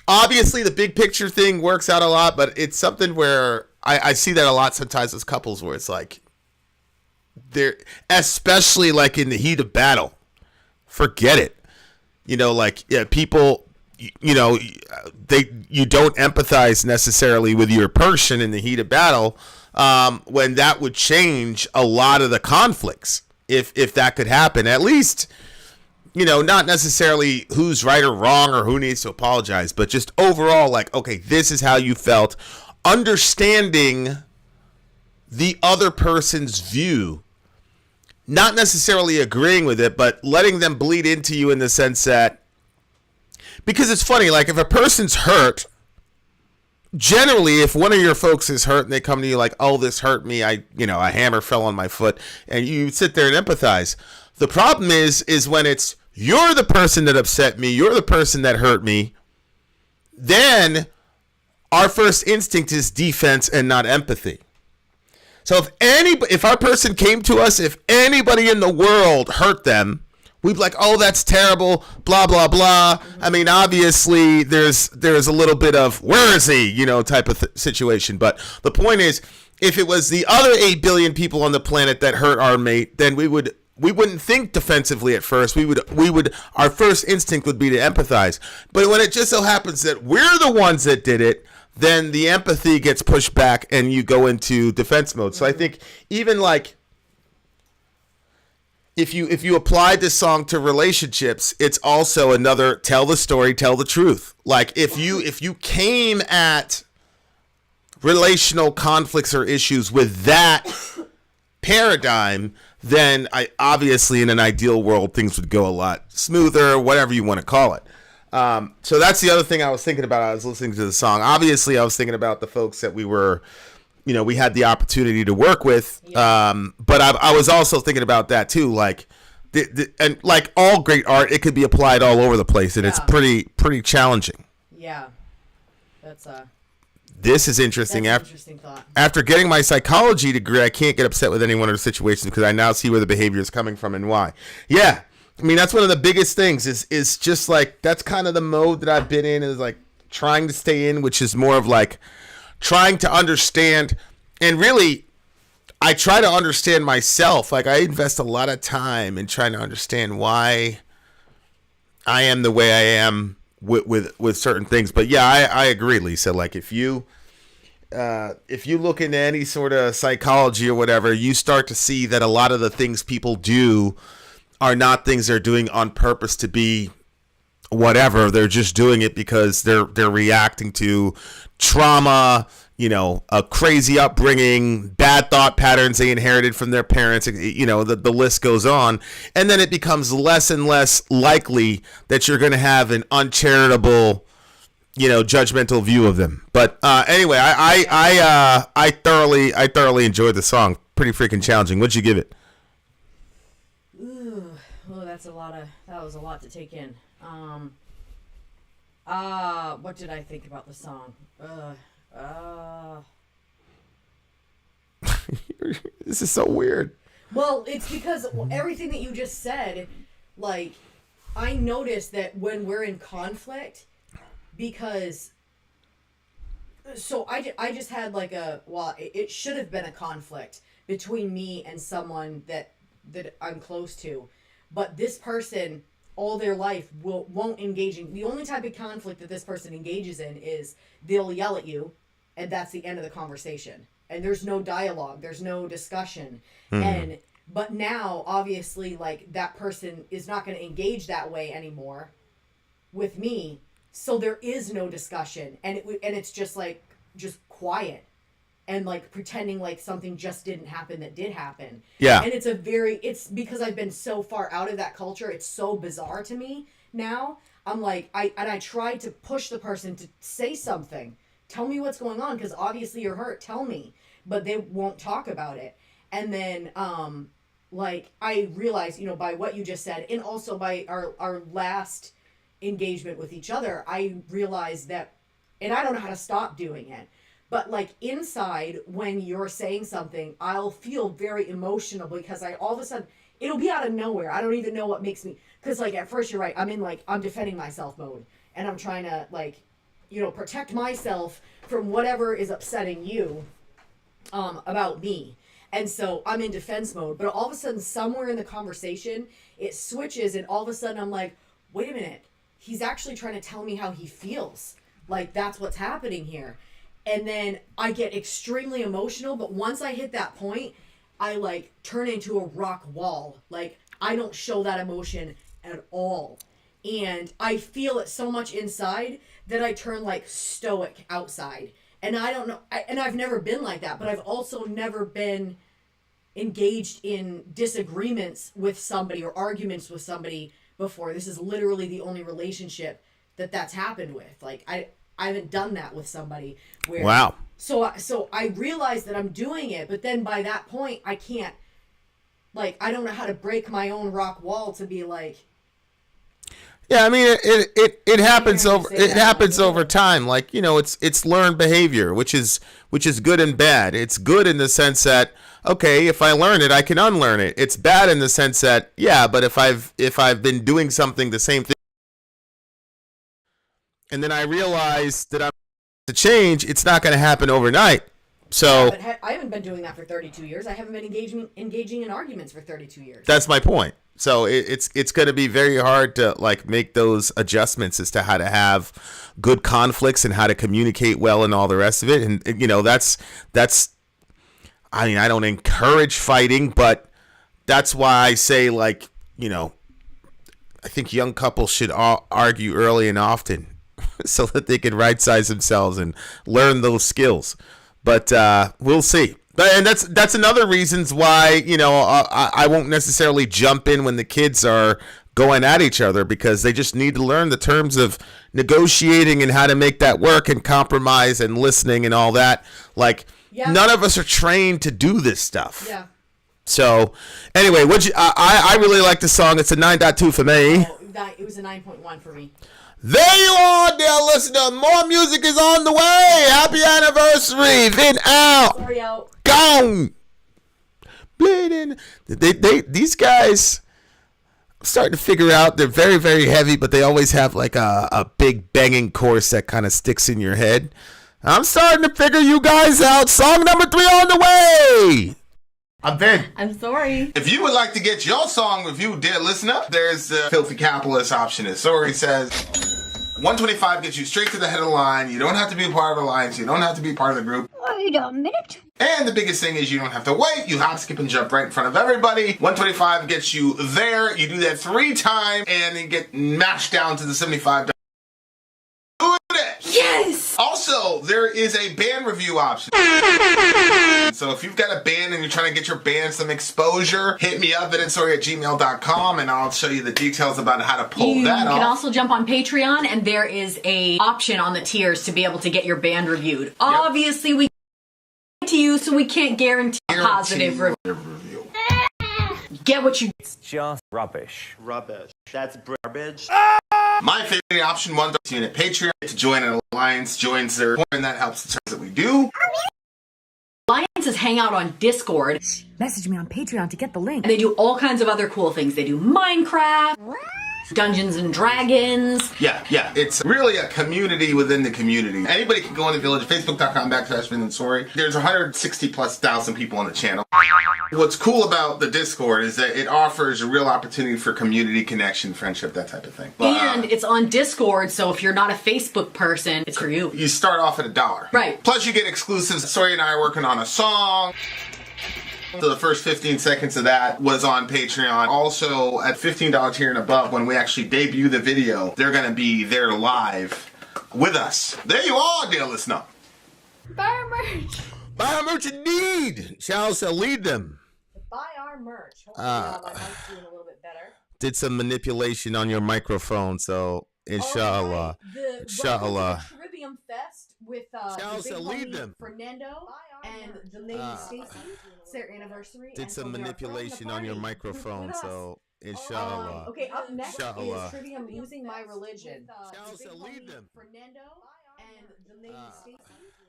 obviously the big picture thing works out a lot, but it's something where I see that a lot sometimes as couples, where it's like, they're, especially like in the heat of battle, forget it. People, you don't empathize necessarily with your person in the heat of battle, when that would change a lot of the conflicts. If that could happen, at least, not necessarily who's right or wrong or who needs to apologize, but just overall, like, okay, this is how you felt, understanding the other person's view, not necessarily agreeing with it, but letting them bleed into you in the sense that, because it's funny, like if a person's hurt, generally if one of your folks is hurt and they come to you like, oh, this hurt me, a hammer fell on my foot, and you sit there and empathize. The problem is when it's, you're the person that upset me, you're the person that hurt me, then our first instinct is defense and not empathy. So if our person came to us, if anybody in the world hurt them, we'd be like, oh, that's terrible, blah, blah, blah. I mean, obviously, there's a little bit of, where is he, type of situation. But the point is, if it was the other 8 billion people on the planet that hurt our mate, then we wouldn't think defensively at first. Our first instinct would be to empathize. But when it just so happens that we're the ones that did it, then the empathy gets pushed back and you go into defense mode. So I think even like, if you apply this song to relationships, it's also another tell the story, tell the truth. Like if you came at relational conflicts or issues with that paradigm, then obviously in an ideal world things would go a lot smoother, whatever you want to call it. So that's the other thing I was thinking about. I was listening to the song. Obviously, I was thinking about the folks that we were, we had the opportunity to work with. But I was also thinking about that too. Like, and like all great art, it could be applied all over the place, and it's pretty challenging. Yeah, that's This is interesting. Interesting thought. After getting my psychology degree, I can't get upset with any one of the situations because I now see where the behavior is coming from and why. Yeah. I mean, that's one of the biggest things is just like, that's kind of the mode that I've been in, is like trying to stay in, which is more of like trying to understand. And really, I try to understand myself. Like I invest a lot of time in trying to understand why I am the way I am with certain things. But yeah, I agree, Lisa. Like if you look into any sort of psychology or whatever, you start to see that a lot of the things people do are not things they're doing on purpose to be whatever. They're just doing it because they're reacting to trauma, a crazy upbringing, bad thought patterns they inherited from their parents, the list goes on. And then it becomes less and less likely that you're going to have an uncharitable, judgmental view of them. But anyway, I thoroughly enjoyed the song. Pretty freaking challenging. What'd you give it? That was a lot to take in. What did I think about the song? This is so weird. Well, it's because everything that you just said, like, I noticed that when we're in conflict, because, so I just had like it should have been a conflict between me and someone that I'm close to, but this person all their life won't engage in, the only type of conflict that this person engages in is they'll yell at you, and that's the end of the conversation. And there's no dialogue, there's no discussion. But now, obviously, like, that person is not going to engage that way anymore with me, so there is no discussion, and it's just like just quiet, and like pretending like something just didn't happen that did happen. Yeah. And it's because I've been so far out of that culture, it's so bizarre to me now. I'm like, I tried to push the person to say something. Tell me what's going on, because obviously you're hurt. Tell me. But they won't talk about it. And then, like, I realized, you know, by what you just said, and also by our last engagement with each other, I realized that, and I don't know how to stop doing it, but like inside, when you're saying something, I'll feel very emotional because all of a sudden, it'll be out of nowhere. I don't even know what makes me, because like at first you're right, I'm defending myself mode, and I'm trying to, like, you know, protect myself from whatever is upsetting you about me. And so I'm in defense mode, but all of a sudden somewhere in the conversation it switches, and all of a sudden I'm like, wait a minute, he's actually trying to tell me how he feels. Like, that's what's happening here. And then I get extremely emotional, but once I hit that point, I like turn into a rock wall. Like, I don't show that emotion at all. And I feel it so much inside that I turn like stoic outside. And I don't know, and I've never been like that, but I've also never been engaged in disagreements with somebody or arguments with somebody before. This is literally the only relationship that's happened with. Like, I haven't done that with somebody where. Wow. So I realize that I'm doing it, but then by that point I can't, like, I don't know how to break my own rock wall to be like. Yeah, I mean, it happens over time. Like, you know, it's learned behavior, which is good and bad. It's good in the sense that, okay, if I learn it, I can unlearn it. It's bad in the sense that, yeah, but if I've been doing something, the same thing, and then I realize that I'm to change, it's not going to happen overnight. So yeah, but I haven't been doing that for 32 years. I haven't been engaging in arguments for 32 years. That's my point. So it's going to be very hard to like make those adjustments as to how to have good conflicts and how to communicate well and all the rest of it. And you know, that's I mean, I don't encourage fighting, but that's why I say, like, you know, I think young couples should argue early and often so that they can right size themselves and learn those skills. But we'll see. And that's another reasons why, you know, I won't necessarily jump in when the kids are going at each other, because they just need to learn the terms of negotiating and how to make that work and compromise and listening and all that. Like, none of us are trained to do this stuff. Yeah. So, anyway, I really like the song. It's a 9.2 for me. Oh, it was a 9.1 for me. There you are, dear listener. More music is on the way. Happy anniversary. Vin out. Sorry, out. Gone. Bleeding. These guys, I'm starting to figure out, they're very, very heavy, but they always have like a big banging chorus that kind of sticks in your head. I'm starting to figure you guys out. Song number 3 on the way. I'm Vin. I'm sorry. If you would like to get your song reviewed, dear listener, there's the Filthy Capitalist option. As Sori says, 125 gets you straight to the head of the line. You don't have to be a part of the alliance. You don't have to be part of the group. Wait a minute. And the biggest thing is you don't have to wait. You hop, skip, and jump right in front of everybody. 125 gets you there. You do that 3 times, and then get mashed down to the $75. Yes! Also, there is a band review option. So if you've got a band and you're trying to get your band some exposure, hit me up at sori@gmail.com and I'll show you the details about how to pull that off. You can also jump on Patreon, and there is a option on the tiers to be able to get your band reviewed. Obviously, we to you, so we can't guarantee a positive review. Get what you... It's just rubbish. Rubbish. That's garbage. My favorite option, one person at Patreon to join an alliance, joins their, and that helps the terms that we do. Alliances hang out on Discord. Message me on Patreon to get the link. And they do all kinds of other cool things. They do Minecraft, Dungeons and Dragons. Yeah. It's really a community within the community. Anybody can go in the village, facebook.com/sori. There's 160,000+ people on the channel. What's cool about the Discord is that it offers a real opportunity for community connection, friendship, that type of thing. And it's on Discord, so if you're not a Facebook person, it's for you. You start off at $1. Right. Plus you get exclusives. Sori and I are working on a song. So the first 15 seconds of that was on Patreon. Also, at $15 tier and above, when we actually debut the video, they're going to be there live with us. There you are, dear listener. Buy our merch. Buy our merch indeed. Shall lead them. Buy our merch. Hopefully, my mic's doing a little bit better. Did some manipulation on your microphone, so inshallah. Inshallah. Trivium Fest with Shall the big lead homie them. Fernando and the lady Stacy. It's their anniversary. Did and some so they are manipulation throwing a on your party microphone, with us. so inshallah. Okay, up next Inshallah. is Trivium-Losing My Religion. Shall The big lead homie them. Fernando and the lady Stacy.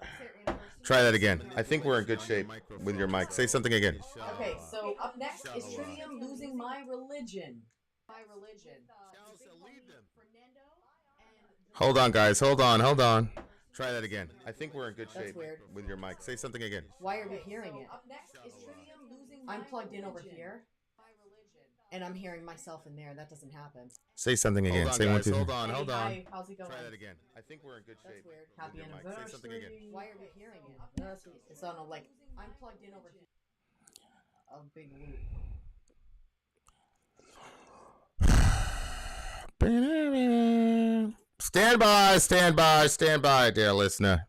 It's their anniversary. Try that again. I think we're in good shape with your mic. Say something again. Okay, so up next is Trivium-Losing My Religion. Hold on, guys. Hold on. Try that again. I think we're in good shape weird. with your mic. Say something again. Why are we hearing it? Up next is Trivium-Losing My I'm plugged in over here. And I'm hearing myself in there. That doesn't happen. Say something again. Hold on, Say guys. one, two. Hold on. Hi, how's it going? Try that again. I think we're in good shape. That's weird. with Happy your mic. anniversary. Say something again. Why are we hearing it? It's on a I'm plugged in over here. A big loop. Stand by, dear listener.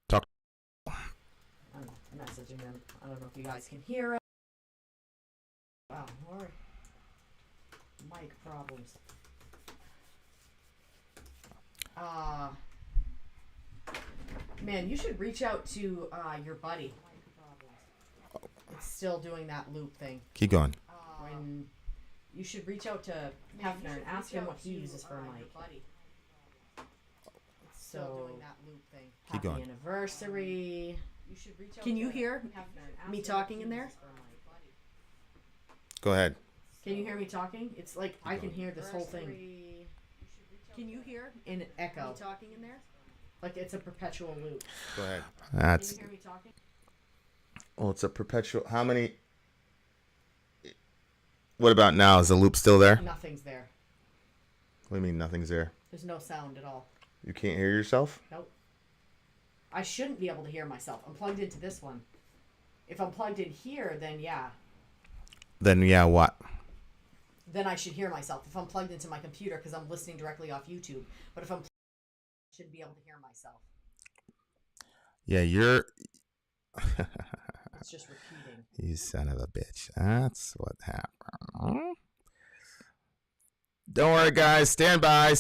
Talk. I'm messaging them. I don't know if you guys can hear it. Wow, more mic problems. Man, you should reach out to your buddy. It's still doing that loop thing. Keep going. When you should reach out to Hefner and ask him what he uses for a mic. So doing that loop thing. Keep Happy going. anniversary. You should reach out. Can you hear me talking in there? Go ahead. Can you hear me talking? It's like I can hear this whole thing. Can you hear in echo? Me talking in there? Like it's a perpetual loop. Go ahead. Can That's. you hear me talking? Well, it's a perpetual. How many? What about now? Is the loop still there? Nothing's there. What do you mean nothing's there? There's no sound at all. You can't hear yourself? Nope. I shouldn't be able to hear myself. I'm plugged into this one. If I'm plugged in here, then yeah. Then yeah, what? Then I should hear myself. If I'm plugged into my computer because I'm listening directly off YouTube. But if I'm I should be able to hear myself. Yeah, you're. It's just repeating. You son of a bitch. That's what happened. Don't worry, guys. Stand by.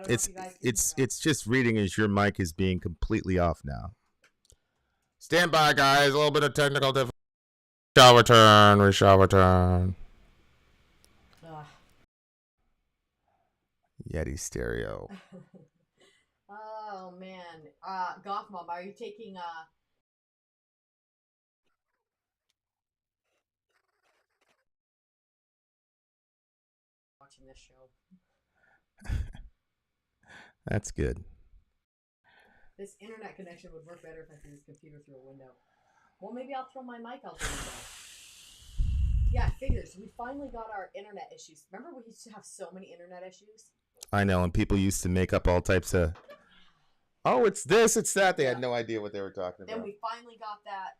It's just reading as your mic is being completely off now. Stand by, guys. A little bit of technical difficulty. We shall return. Ugh. Yeti stereo. Oh man. Goth Mom, are you taking watching this show? That's good. This internet connection would work better if I threw this computer through a window. Well, maybe I'll throw my mic out the window. Yeah, figures. We finally got our internet issues. Remember we used to have so many internet issues? I know, and people used to make up all types of, oh, it's this, it's that. They had no idea what they were talking about. Then we finally got that.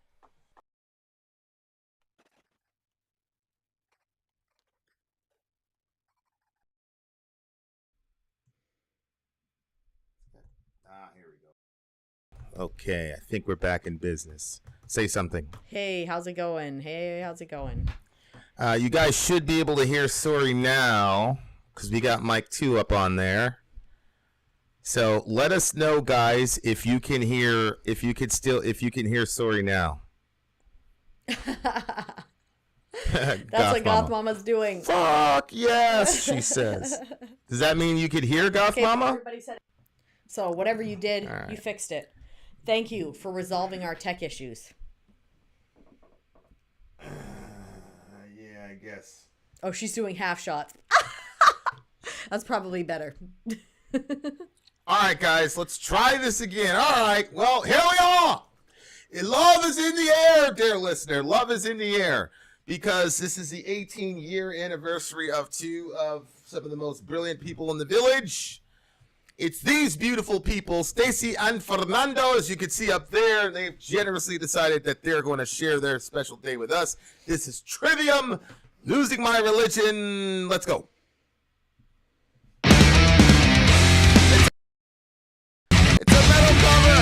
Here we go. Okay, I think we're back in business. Say something. Hey, how's it going? You guys should be able to hear Sori now, because we got mic 2 up on there. So let us know, guys, if you can hear Sori now. That's what Goth Mama's doing. Fuck yes, she says. Does that mean you could hear Goth Mama? Everybody said it. So whatever you did, All right. you fixed it. Thank you for resolving our tech issues. Yeah, I guess. Oh, she's doing half shots. That's probably better. All right, guys, let's try this again. All right, well, here we are. Love is in the air, dear listener. Love is in the air because this is the 18-year anniversary of two of some of the most brilliant people in the village. It's these beautiful people, Stacy and Fernando, as you can see up there. They've generously decided that they're going to share their special day with us. This is Trivium, Losing My Religion. Let's go. It's a metal cover.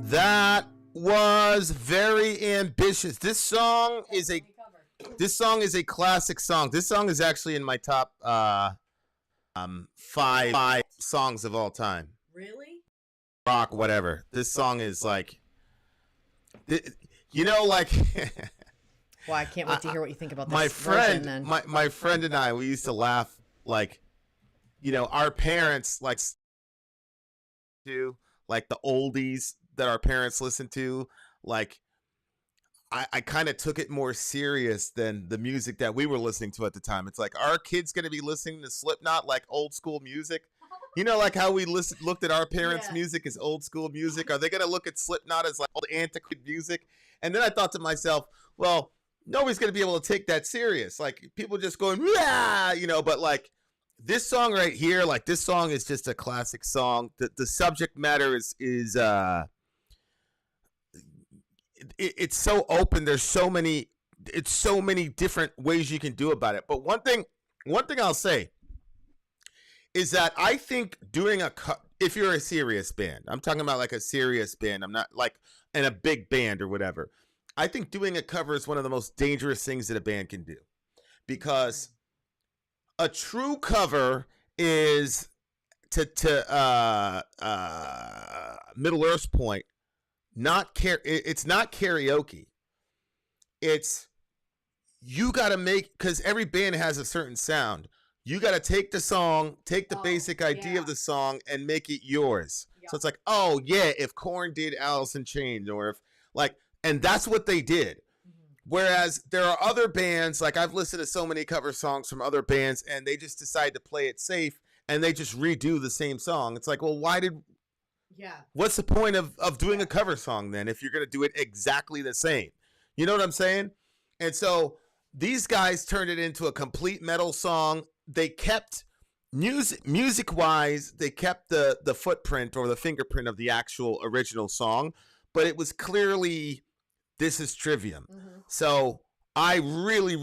That was very ambitious. This song is a classic song. This song is actually in my top five songs of all time. Really? Rock, whatever. This song is like, you know, like. Well, I can't wait to hear what you think about this My friend, version, then. my friend and I, we used to laugh like, you know, our parents like to like the oldies that our parents listened to. Like, I kind of took it more serious than the music that we were listening to at the time. It's like, our kids gonna be listening to Slipknot like old school music? You know, like how we looked at our parents' music as old school music. Are they gonna look at Slipknot as like old antiquated music? And then I thought to myself, well, nobody's going to be able to take that serious. Like, people just going, yeah, you know, but like this song right here, like this song is just a classic song. The subject matter is it's so open. There's so many different ways you can do about it. But one thing I'll say is that I think doing if you're a serious band, I'm talking about like a serious band. I'm not like in a big band or whatever. I think doing a cover is one of the most dangerous things that a band can do, because a true cover is to Middle Earth's point. It's not karaoke. It's, you got to make, because every band has a certain sound. You got to take the song, take the basic idea of the song, and make it yours. Yeah. So it's like, oh yeah, if Korn did Alice in Chains, or if like. And that's what they did. Whereas there are other bands, like I've listened to so many cover songs from other bands, and they just decide to play it safe, and they just redo the same song. It's like, well, what's the point of doing a cover song then if you're going to do it exactly the same? You know what I'm saying? And so these guys turned it into a complete metal song. They kept music-wise, they kept the footprint or the fingerprint of the actual original song, but it was clearly, this is Trivium. Mm-hmm. So I really,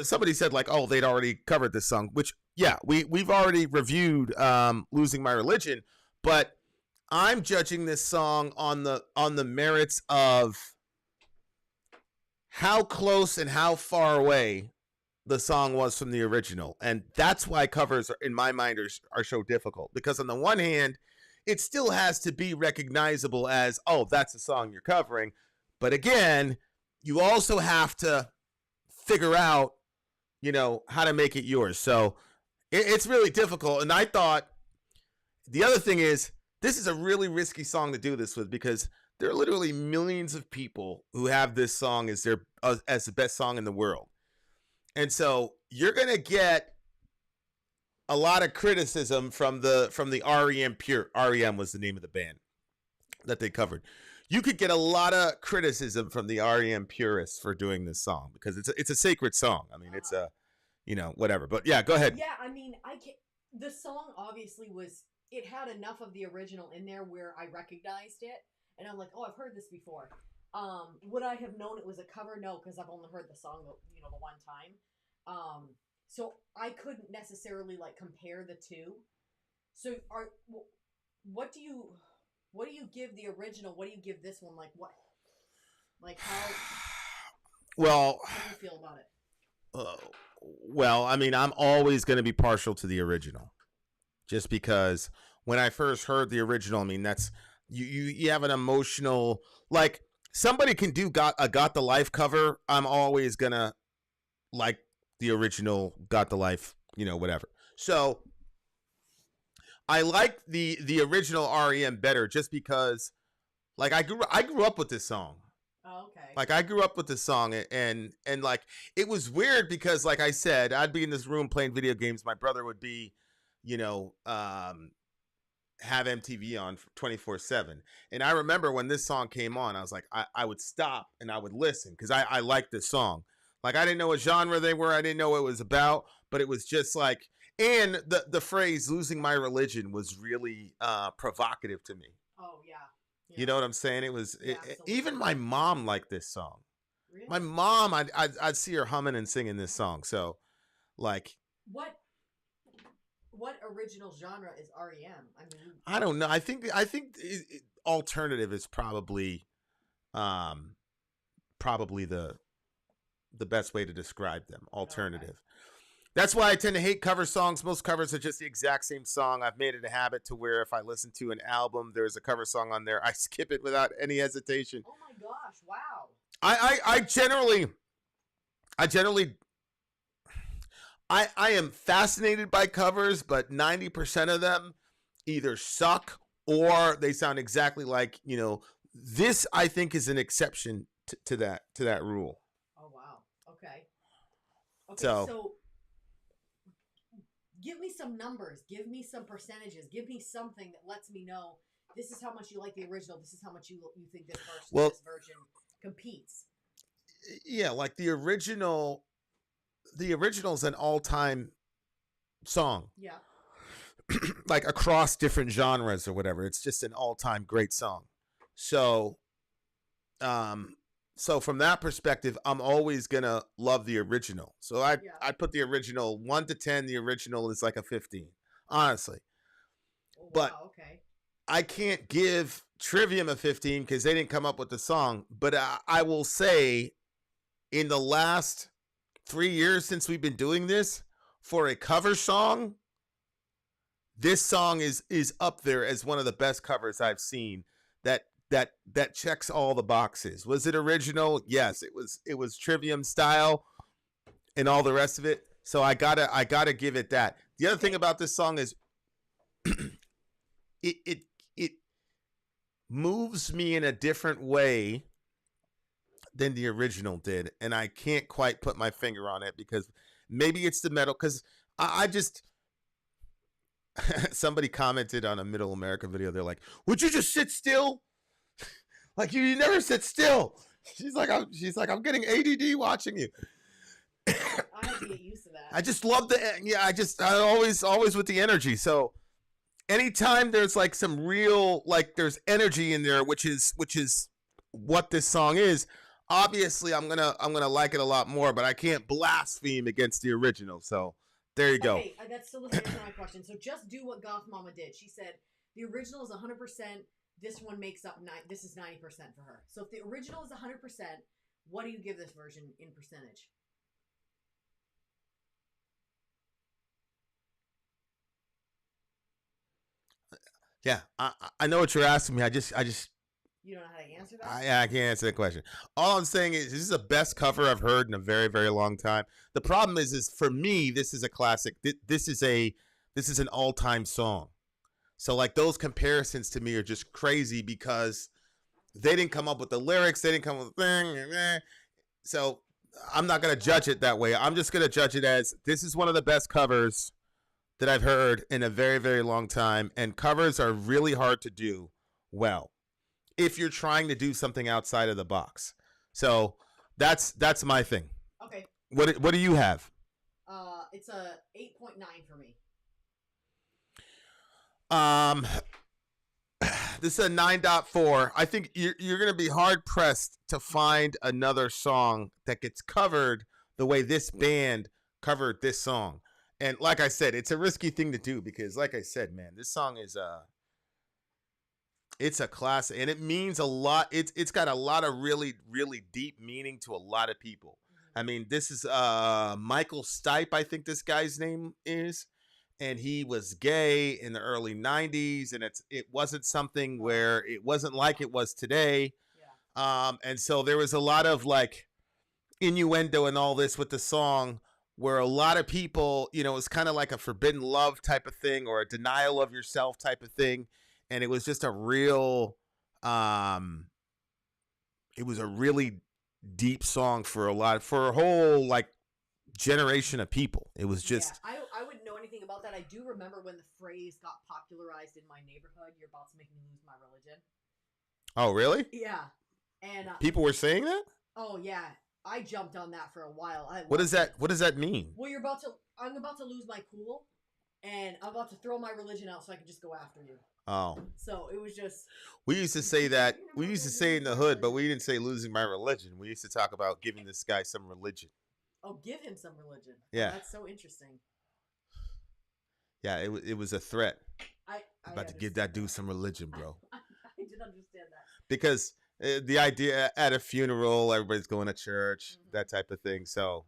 somebody said like, oh, they'd already covered this song, which, yeah, we've already reviewed Losing My Religion, but I'm judging this song on the merits of how close and how far away the song was from the original. And that's why covers, in my mind, are so difficult, because on the one hand, it still has to be recognizable as, oh, that's the song you're covering. But again, you also have to figure out, you know, how to make it yours. So it's really difficult. And I thought the other thing is, this is a really risky song to do this with, because there are literally millions of people who have this song as as the best song in the world. And so you're going to get a lot of criticism from the REM Pure. REM was the name of the band that they covered. You could get a lot of criticism from the REM purists for doing this song, because it's a sacred song. I mean, it's a, you know, whatever. But yeah, go ahead. Yeah, I mean, the song obviously it had enough of the original in there where I recognized it, and I'm like, oh, I've heard this before. Would I have known it was a cover? No, because I've only heard the song, you know, the one time. So I couldn't necessarily like compare the two. So what do you give the original? What do you give this one? Like what? Like how? Well, how do you feel about it? Well, I mean, I'm always going to be partial to the original, just because when I first heard the original, I mean, that's you have an emotional, like, somebody can do Got the Life cover. I'm always gonna like the original Got the Life, you know, whatever. So I like the original REM better, just because, like, I grew up with this song. Oh, okay. Like, I grew up with this song, and like, it was weird because, like I said, I'd be in this room playing video games. My brother would be, you know, have MTV on 24/7. And I remember when this song came on, I was like, I would stop and I would listen, because I liked this song. Like, I didn't know what genre they were. I didn't know what it was about, but it was just like, and the phrase "losing my religion" was really provocative to me. Oh, yeah. You know what I'm saying? It was, even my mom liked this song. Really? My mom, I'd see her humming and singing this song. So, like, what original genre is REM? I mean, I don't know. I think alternative is probably the best way to describe them. Alternative. Okay. That's why I tend to hate cover songs. Most covers are just the exact same song. I've made it a habit to where if I listen to an album, there's a cover song on there, I skip it without any hesitation. Oh my gosh! Wow. I generally I am fascinated by covers, but 90% of them either suck or they sound exactly like, this I think is an exception to that rule. Oh wow. Okay. Okay, so give me some numbers, give me some percentages, give me something that lets me know this is how much you like the original, this is how much you think this version competes. Yeah, like the original's an all-time song. Yeah. Like across different genres or whatever. It's just an all-time great song. So from that perspective, I'm always gonna love the original. So I put the original 1 to 10. The original is like a 15, honestly. Oh, wow, but okay. I can't give Trivium a 15 because they didn't come up with the song. But I will say, in the last 3 years since we've been doing this, for a cover song, this song is up there as one of the best covers I've seen. That checks all the boxes. Was it original? Yes, it was Trivium style and all the rest of it. So I gotta give it that. The other thing about this song is it moves me in a different way than the original did, and I can't quite put my finger on it because maybe it's the metal. Because I just somebody commented on a Middle America video. They're like, "Would you just sit still? Like you never sit still." She's like, I'm getting ADD watching you. I have to get used to that. I just love I always with the energy. So anytime there's like some real, like there's energy in there, which is what this song is. Obviously, I'm gonna like it a lot more, but I can't blaspheme against the original. So there you go. Okay, that still doesn't answer my question. So just do what Goth Mama did. She said the original is 100%. This one makes up this is 90% for her. So if the original is 100%, what do you give this version in percentage? Yeah, I know what you're asking me. I just You don't know how to answer that? I can't answer that question. All I'm saying is this is the best cover I've heard in a very, very long time. The problem is for me, this is a classic. This is an all-time song. So like those comparisons to me are just crazy because they didn't come up with the lyrics. They didn't come up with the thing. So I'm not going to judge it that way. I'm just going to judge it as this is one of the best covers that I've heard in a very, very long time. And covers are really hard to do well if you're trying to do something outside of the box. So that's my thing. Okay. What do you have? It's a 8.9 for me. This is a 9.4. I think you're going to be hard pressed to find another song that gets covered the way this band covered this song. And like I said, it's a risky thing to do because, like I said, man, this song is it's a classic and it means a lot. It's got a lot of really, really deep meaning to a lot of people. I mean, this is Michael Stipe, I think this guy's name is. And he was gay in the early 90s, and it wasn't something where it wasn't like it was today. Yeah. And so there was a lot of like innuendo and all this with the song where a lot of people, it's kind of like a forbidden love type of thing or a denial of yourself type of thing. And it was just a real, it was a really deep song for a whole like generation of people. It was just I wouldn't know anything about that. I do remember when the phrase got popularized in my neighborhood, "You're about to make me lose my religion." Oh, really? Yeah. And people were saying that? Oh yeah. I jumped on that for a while. What does that mean? Well, I'm about to lose my cool and I'm about to throw my religion out so I can just go after you. Oh. So it was just we used to say that. We used to say in the hood, but we didn't say losing my religion. We used to talk about giving this guy some religion. Oh, give him some religion. Yeah. Oh, that's so interesting. Yeah, it was a threat. I About to give that dude some religion, bro. I did understand that. Because the idea at a funeral, everybody's going to church, that type of thing. So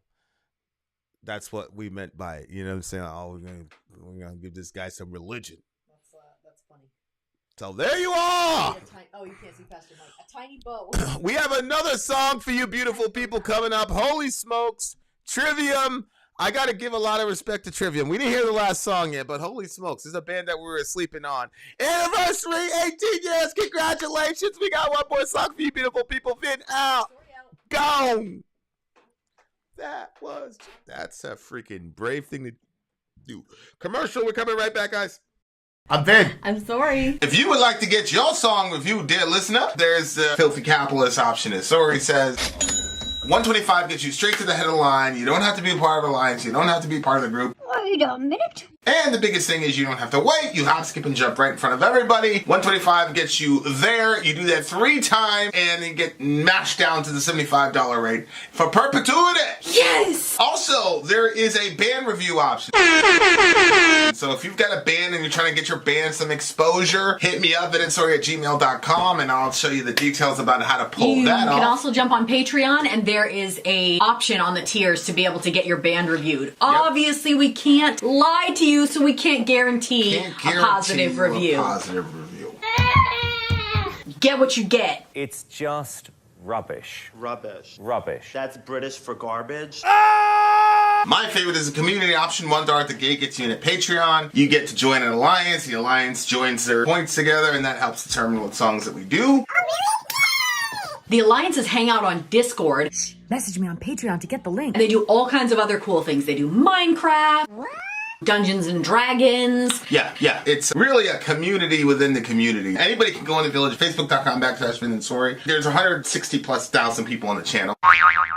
that's what we meant by it. You know what I'm saying? Oh, we're gonna give this guy some religion. That's funny. So there you are. Oh, you can't see past your mic. A tiny bow. We have another song for you beautiful people coming up. Holy smokes. Trivium. I got to give a lot of respect to Trivium. We didn't hear the last song yet, but holy smokes. This is a band that we were sleeping on. Anniversary, 18 years. Congratulations. We got one more song for you beautiful people. Fin out. Gone. That's a freaking brave thing to do. Commercial. We're coming right back, guys. I'm Vin. I'm sorry. If you would like to get your song reviewed, dear listener, there's the Filthy Capitalist option. As Sori says, $125 gets you straight to the head of the line. You don't have to be a part of the alliance. You don't have to be part of the group. Wait a minute. And the biggest thing is you don't have to wait. You hop, skip, and jump right in front of everybody. $125 gets you there. You do that 3 times, and you get mashed down to the $75 rate for perpetuity. Yes! Also, there is a band review option. So if you've got a band and you're trying to get your band some exposure, hit me up at sori@gmail.com, and I'll show you the details about how to pull that off. You can also jump on Patreon, and there is a option on the tiers to be able to get your band reviewed. Obviously, we can't lie to you, so we can't guarantee a positive review. Get what you get. It's just rubbish. Rubbish. Rubbish. That's British for garbage. My favorite is a community option. $1 at the gate gets you in at Patreon. You get to join an alliance. The alliance joins their points together, and that helps determine what songs that we do. The alliances hang out on Discord. Message me on Patreon to get the link. They do all kinds of other cool things. They do Minecraft, Dungeons and Dragons. Yeah. It's really a community within the community. Anybody can go in the village, facebook.com/VinandSori. There's 160,000+ people on the channel.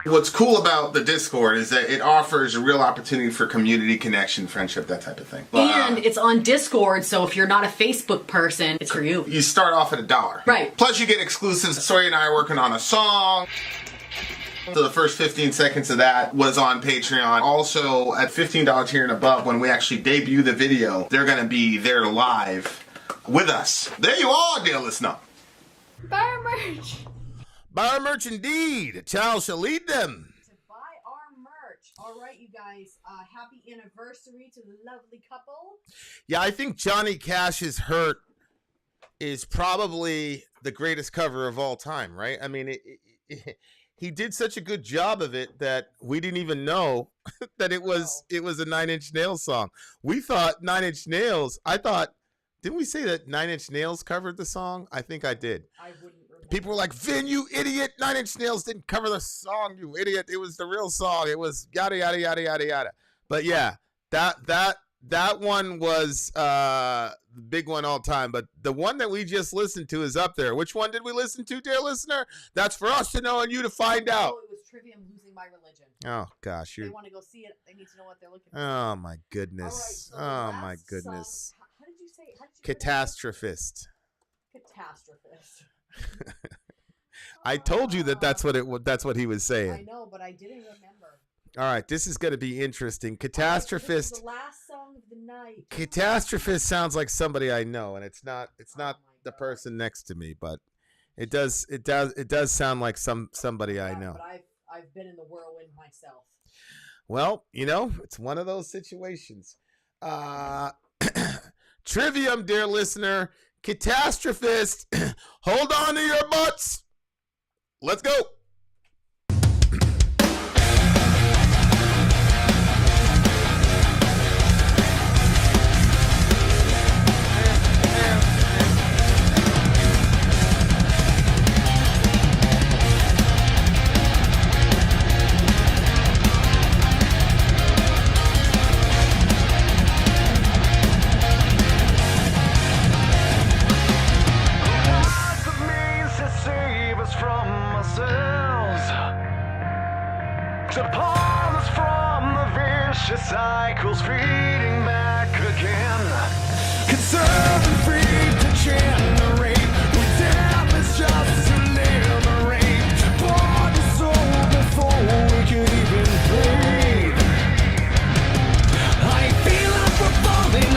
What's cool about the Discord is that it offers a real opportunity for community connection, friendship, that type of thing. And it's on Discord, so if you're not a Facebook person, it's for you. You start off at $1. Right. Plus you get exclusives. Sori and I are working on a song. So the first 15 seconds of that was on Patreon. Also, at $15 tier and above, when we actually debut the video, they're going to be there live with us. There you are, dear listener. Buy our merch. Buy our merch indeed. A child shall lead them. To buy our merch. All right, you guys. Happy anniversary to the lovely couple. Yeah, I think Johnny Cash's Hurt is probably the greatest cover of all time, right? I mean, he did such a good job of it that we didn't even know that it was a 9 Inch Nails song. We thought 9 Inch Nails. Didn't we say that 9 Inch Nails covered the song? I think I did. I wouldn't remember. People were like, Vin, you idiot. 9 Inch Nails didn't cover the song, you idiot. It was the real song. It was yada, yada, yada, yada, yada. But yeah, that one was the big one all time. But the one that we just listened to is up there. Which one did we listen to, dear listener? That's for us to know and you to find out. It was Trivium-Losing My Religion. Oh, gosh. They want to go see it. They need to know what they're looking for. Oh, my goodness. All right, so oh, my goodness. Song, how did you say it? Catastrophist. Catastrophist. I told you that's what he was saying. I know, but I didn't remember. All right, this is going to be interesting. Catastrophist. This is the last song of the night. Catastrophist sounds like somebody I know, and it's not the person next to me, but it does sound like somebody I know. But I've been in the whirlwind myself. Well, it's one of those situations. Trivium, dear listener, Catastrophist, hold on to your butts. Let's go. To pull us from the vicious cycles feeding back again. Conserve and free to generate. We death is just to liberate. Bought and sold before we could even bleed. I feel like we're falling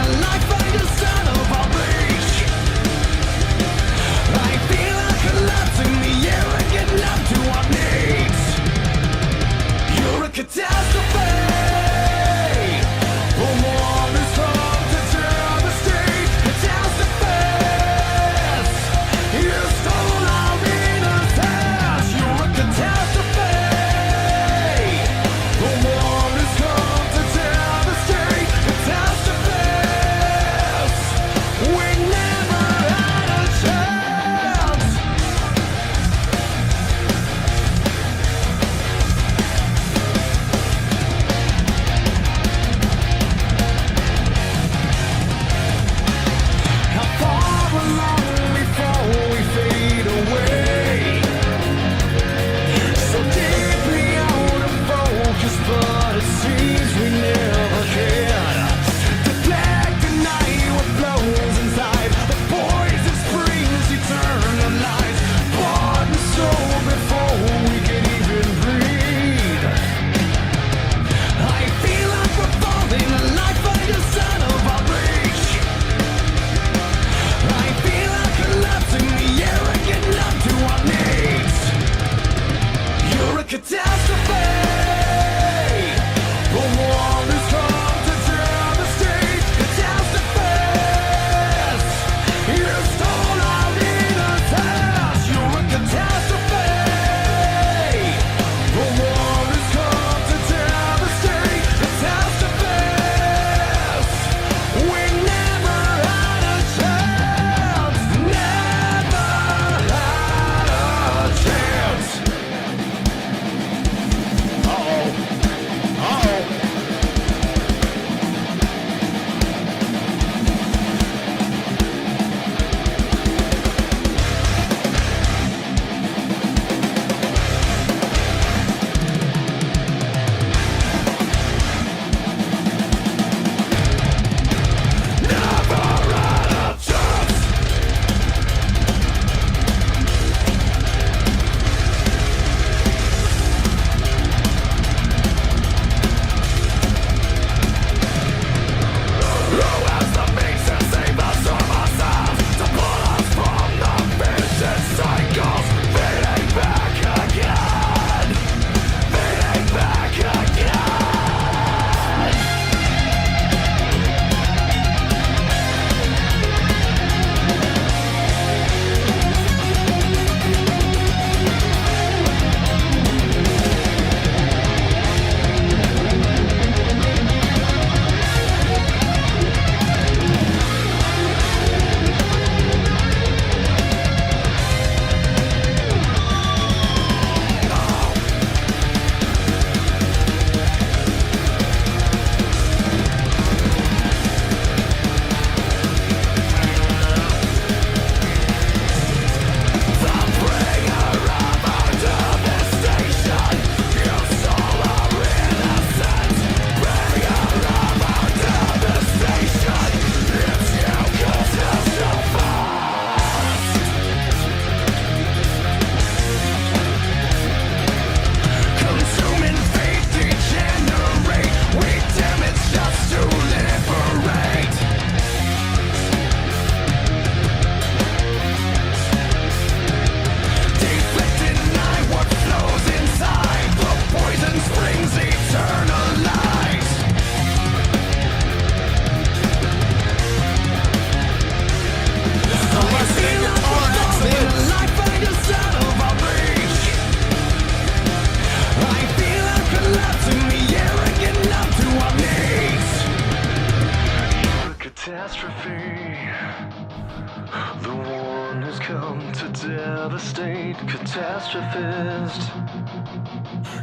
has come to devastate, catastrophist.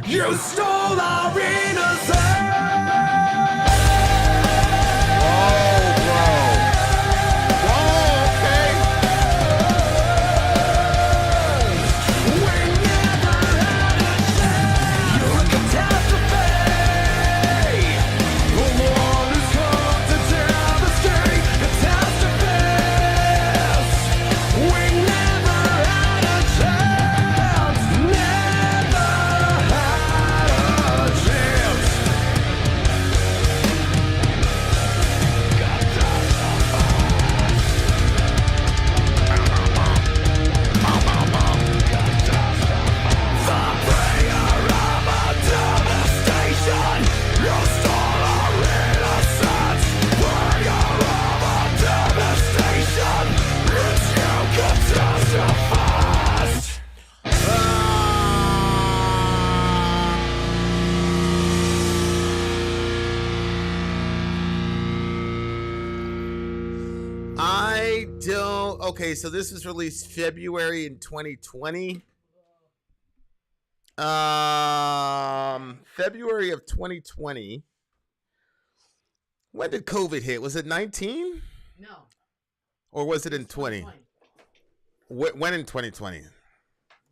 You stole our innocence! Okay, so this was released February in 2020. February of 2020. When did COVID hit? Was it 19? No. Or was it in 20? When in 2020? I think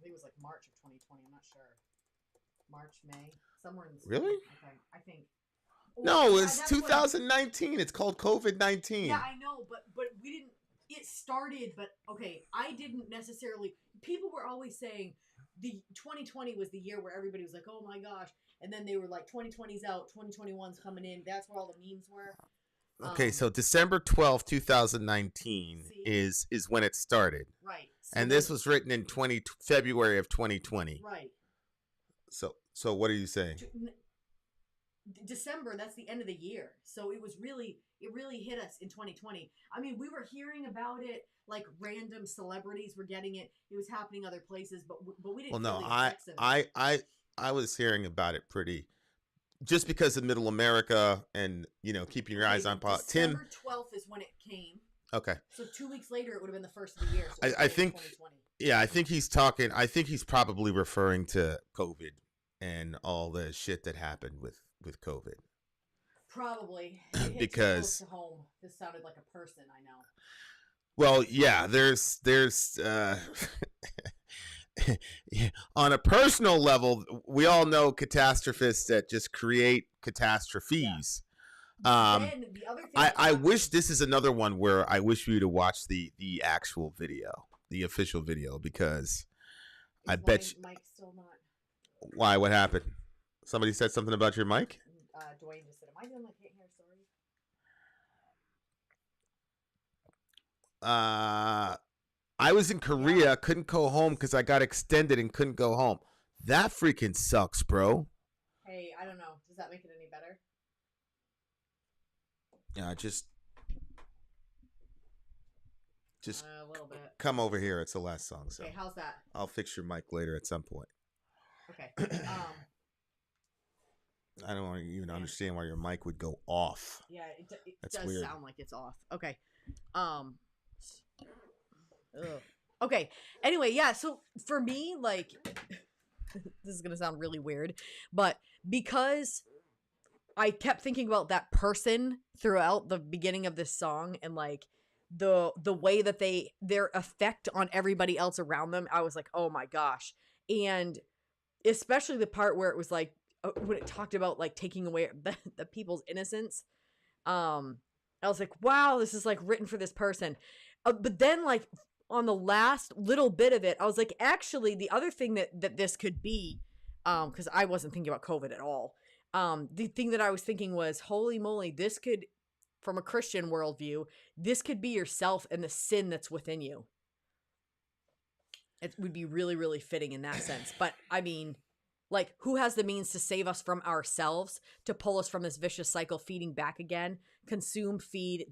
it was like March of 2020. I'm not sure. March, May, somewhere in the Really? I think. No, it's 2019. It's called COVID-19. Yeah, I know, but we didn't. It started, but okay, I didn't necessarily. People were always saying the 2020 was the year where everybody was like, "Oh my gosh," and then they were like, "2020's out, 2021's coming in." That's where all the memes were. Okay, so December 12th, 2019 is when it started. Right. So and this was written in February of 2020. Right. So what are you saying? December, that's the end of the year. So it really hit us in 2020. I mean, we were hearing about it, like random celebrities were getting it. It was happening other places, but we didn't. Well, no, feel the effects of it. I was hearing about it pretty, just because of Middle America and keeping your eyes on December 12th is when it came. Okay. So 2 weeks later, it would have been the first of the year. So I think. Yeah, I think he's talking. I think he's probably referring to COVID and all the shit that happened with COVID. Probably. It hit because too close to home. This sounded like a person I know. Well, yeah, there's on a personal level, we all know catastrophists that just create catastrophes. Yeah. I wish this is another one where I wish you to watch the actual video, the official video, because I bet you. Mike's still not. Why? What happened? Somebody said something about your mic? Dwayne just said, "Am I doing my can't hear? Sorry." I was in Korea, couldn't go home because I got extended and couldn't go home. That freaking sucks, bro. Hey, I don't know. Does that make it any better? Just a little bit. Come over here. It's the last song. So. Okay, how's that? I'll fix your mic later at some point. Okay. I don't even understand why your mic would go off. Yeah, it That's does weird. sound like it's off. Okay. Okay. Anyway, yeah. So for me, like, this is gonna sound really weird, but because I kept thinking about that person throughout the beginning of this song and like the way that their effect on everybody else around them, I was like, oh my gosh. And especially the part where it was like when it talked about like taking away the people's innocence, I was like, wow, this is like written for this person. But then like on the last little bit of it, I was like, actually the other thing that this could be, because I wasn't thinking about COVID at all. The thing that I was thinking was, holy moly, this could, from a Christian worldview, this could be yourself and the sin that's within you. It would be really, really fitting in that sense. But I mean, like, who has the means to save us from ourselves, to pull us from this vicious cycle, feeding back again, consume, feed,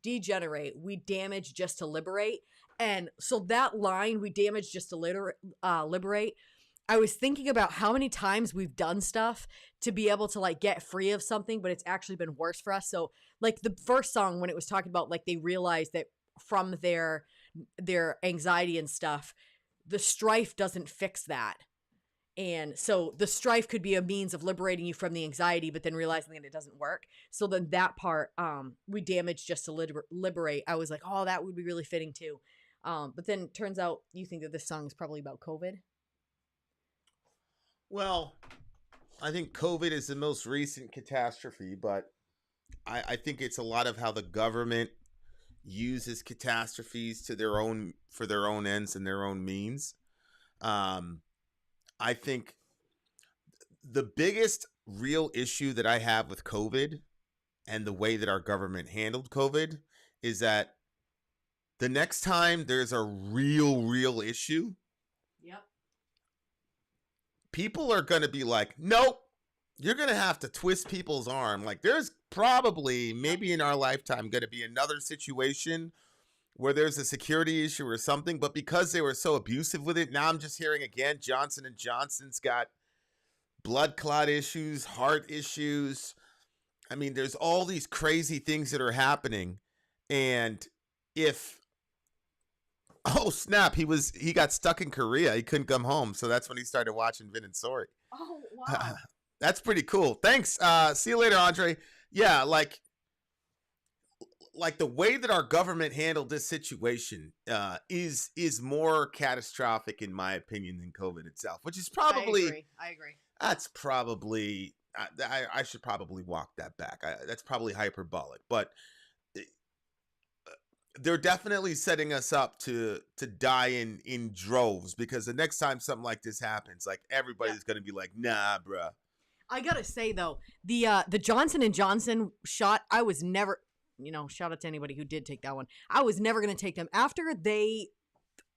degenerate. We damage just to liberate. And so that line, we damage just to liberate, I was thinking about how many times we've done stuff to be able to like get free of something, but it's actually been worse for us. So like the first song, when it was talking about like they realized that from their anxiety and stuff. The Strife doesn't fix that. And so the Strife could be a means of liberating you from the anxiety, but then realizing that it doesn't work. So then that part, we damaged just to liberate. I was like, oh, that would be really fitting too. But then turns out you think that this song is probably about COVID. Well, I think COVID is the most recent catastrophe, but I think it's a lot of how the government uses catastrophes for their own ends and their own means. I think the biggest real issue that I have with COVID and the way that our government handled COVID is that the next time there's a real issue, Yep. people are going to be like, nope, you're going to have to twist people's arm. Like there's probably, maybe in our lifetime, going to be another situation where there's a security issue or something, but because they were so abusive with it, now I'm just hearing again, Johnson & Johnson's got blood clot issues, heart issues. I mean, there's all these crazy things that are happening. And oh snap, he got stuck in Korea. He couldn't come home. So that's when he started watching Vin and Sori. Oh, wow. That's pretty cool. Thanks. See you later, Andre. Yeah, like the way that our government handled this situation is more catastrophic in my opinion than COVID itself, which is probably I agree. That's probably I should probably walk that back. That's probably hyperbolic, but they're definitely setting us up to die in droves, because the next time something like this happens, like everybody's going to be like, nah, bruh. I gotta say though, the Johnson & Johnson shot, I was never, shout out to anybody who did take that one. I was never gonna take them after they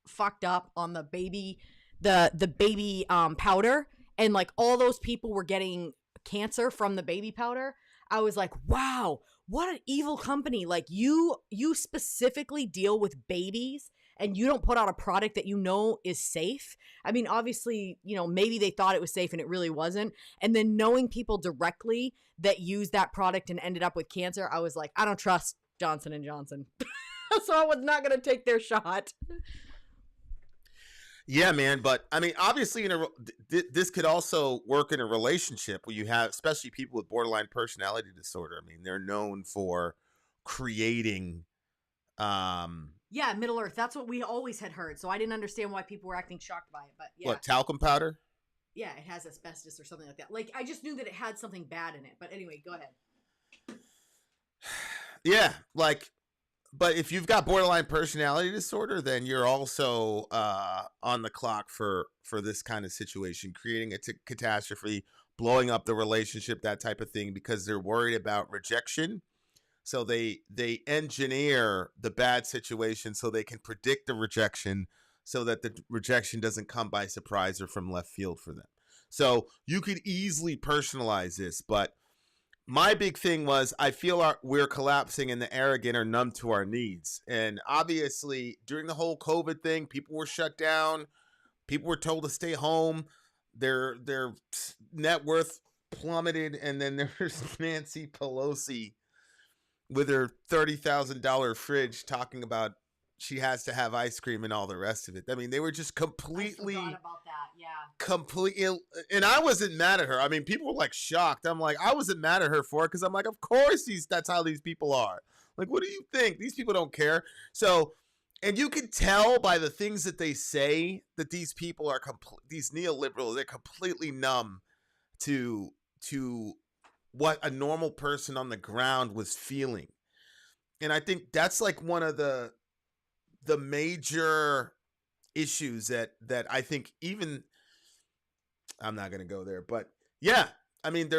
fucked up on the baby, the baby powder, and like all those people were getting cancer from the baby powder. I was like, wow, what an evil company. Like you specifically deal with babies and you don't put out a product that is safe. I mean, obviously, maybe they thought it was safe and it really wasn't. And then knowing people directly that used that product and ended up with cancer, I was like, I don't trust Johnson & Johnson. So I was not going to take their shot. Yeah, man. But I mean, obviously, this could also work in a relationship where you have, especially people with borderline personality disorder. I mean, they're known for creating. Yeah, Middle Earth. That's what we always had heard. So I didn't understand why people were acting shocked by it. But yeah. What, talcum powder? Yeah, it has asbestos or something like that. Like, I just knew that it had something bad in it. But anyway, go ahead. Yeah, but if you've got borderline personality disorder, then you're also on the clock for this kind of situation, creating a catastrophe, blowing up the relationship, that type of thing, because they're worried about rejection. So they engineer the bad situation so they can predict the rejection, so that the rejection doesn't come by surprise or from left field for them. So you could easily personalize this, but my big thing was I feel we're collapsing and the arrogant are numb to our needs. And obviously, during the whole COVID thing, people were shut down. People were told to stay home. Their net worth plummeted. And then there's Nancy Pelosi with her $30,000 fridge talking about she has to have ice cream and all the rest of it. I mean, they were just completely. I forgot about that, yeah. Completely. And I wasn't mad at her. I mean, people were like shocked. I'm like, I wasn't mad at her for it, because I'm like, of course that's how these people are. Like, what do you think? These people don't care. So, and you can tell by the things that they say that these people are these neoliberals, they're completely numb to what a normal person on the ground was feeling. And I think that's like one of the major issues that I think, even I'm not going to go there, but yeah, I mean,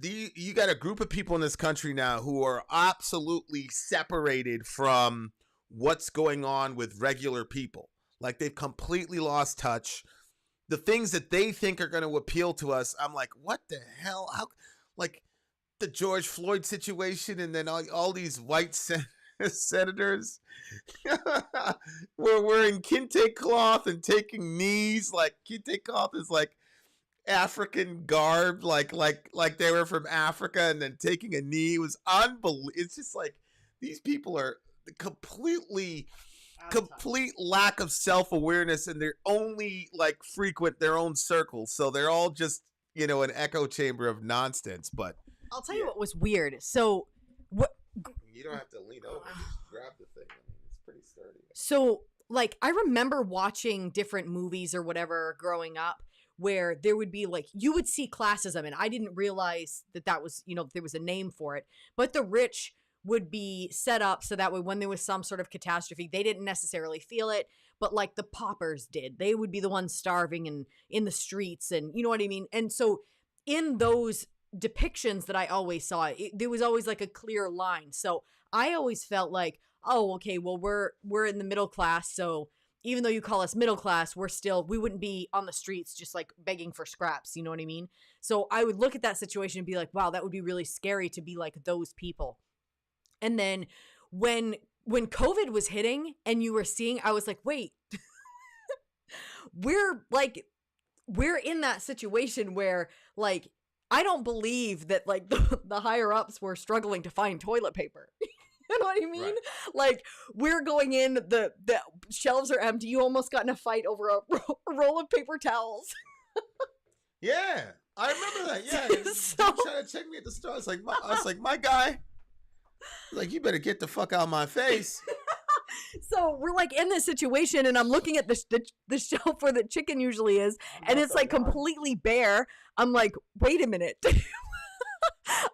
you got a group of people in this country now who are absolutely separated from what's going on with regular people. Like, they've completely lost touch. The things that they think are going to appeal to us, I'm like, what the hell? How, like the George Floyd situation, and then all these white senators were wearing kente cloth and taking knees. Like, kente cloth is like African garb, like they were from Africa, and then taking a knee was unbelievable. It's just like, these people complete lack of self-awareness, and they're only like frequent their own circles, so they're all just an echo chamber of nonsense. But I'll tell you what was weird. So what? You don't have to lean over, just grab the thing. I mean, it's pretty sturdy. So like I remember watching different movies or whatever growing up, where there would be like, you would see classism, and I didn't realize that was, there was a name for it, but the rich would be set up so that way when there was some sort of catastrophe, they didn't necessarily feel it, but like the paupers did. They would be the ones starving and in the streets, and you know what I mean? And so in those depictions that I always saw, there was always like a clear line. So I always felt like, oh, okay, well, we're in the middle class, so even though you call us middle class, we wouldn't be on the streets just like begging for scraps. You know what I mean? So I would look at that situation and be like, wow, that would be really scary to be like those people. And then when COVID was hitting and you were seeing, I was like, wait, we're in that situation where like, I don't believe that like the higher ups were struggling to find toilet paper. You know what I mean? Right. Like we're going in, the shelves are empty. You almost got in a fight over a roll of paper towels. Yeah, I remember that. Yeah, so, trying to check me at the store. I was like, my guy, like, you better get the fuck out of my face. So we're like in this situation, and I'm looking at the shelf where the chicken usually is, and it's like completely bare. I'm like, wait a minute.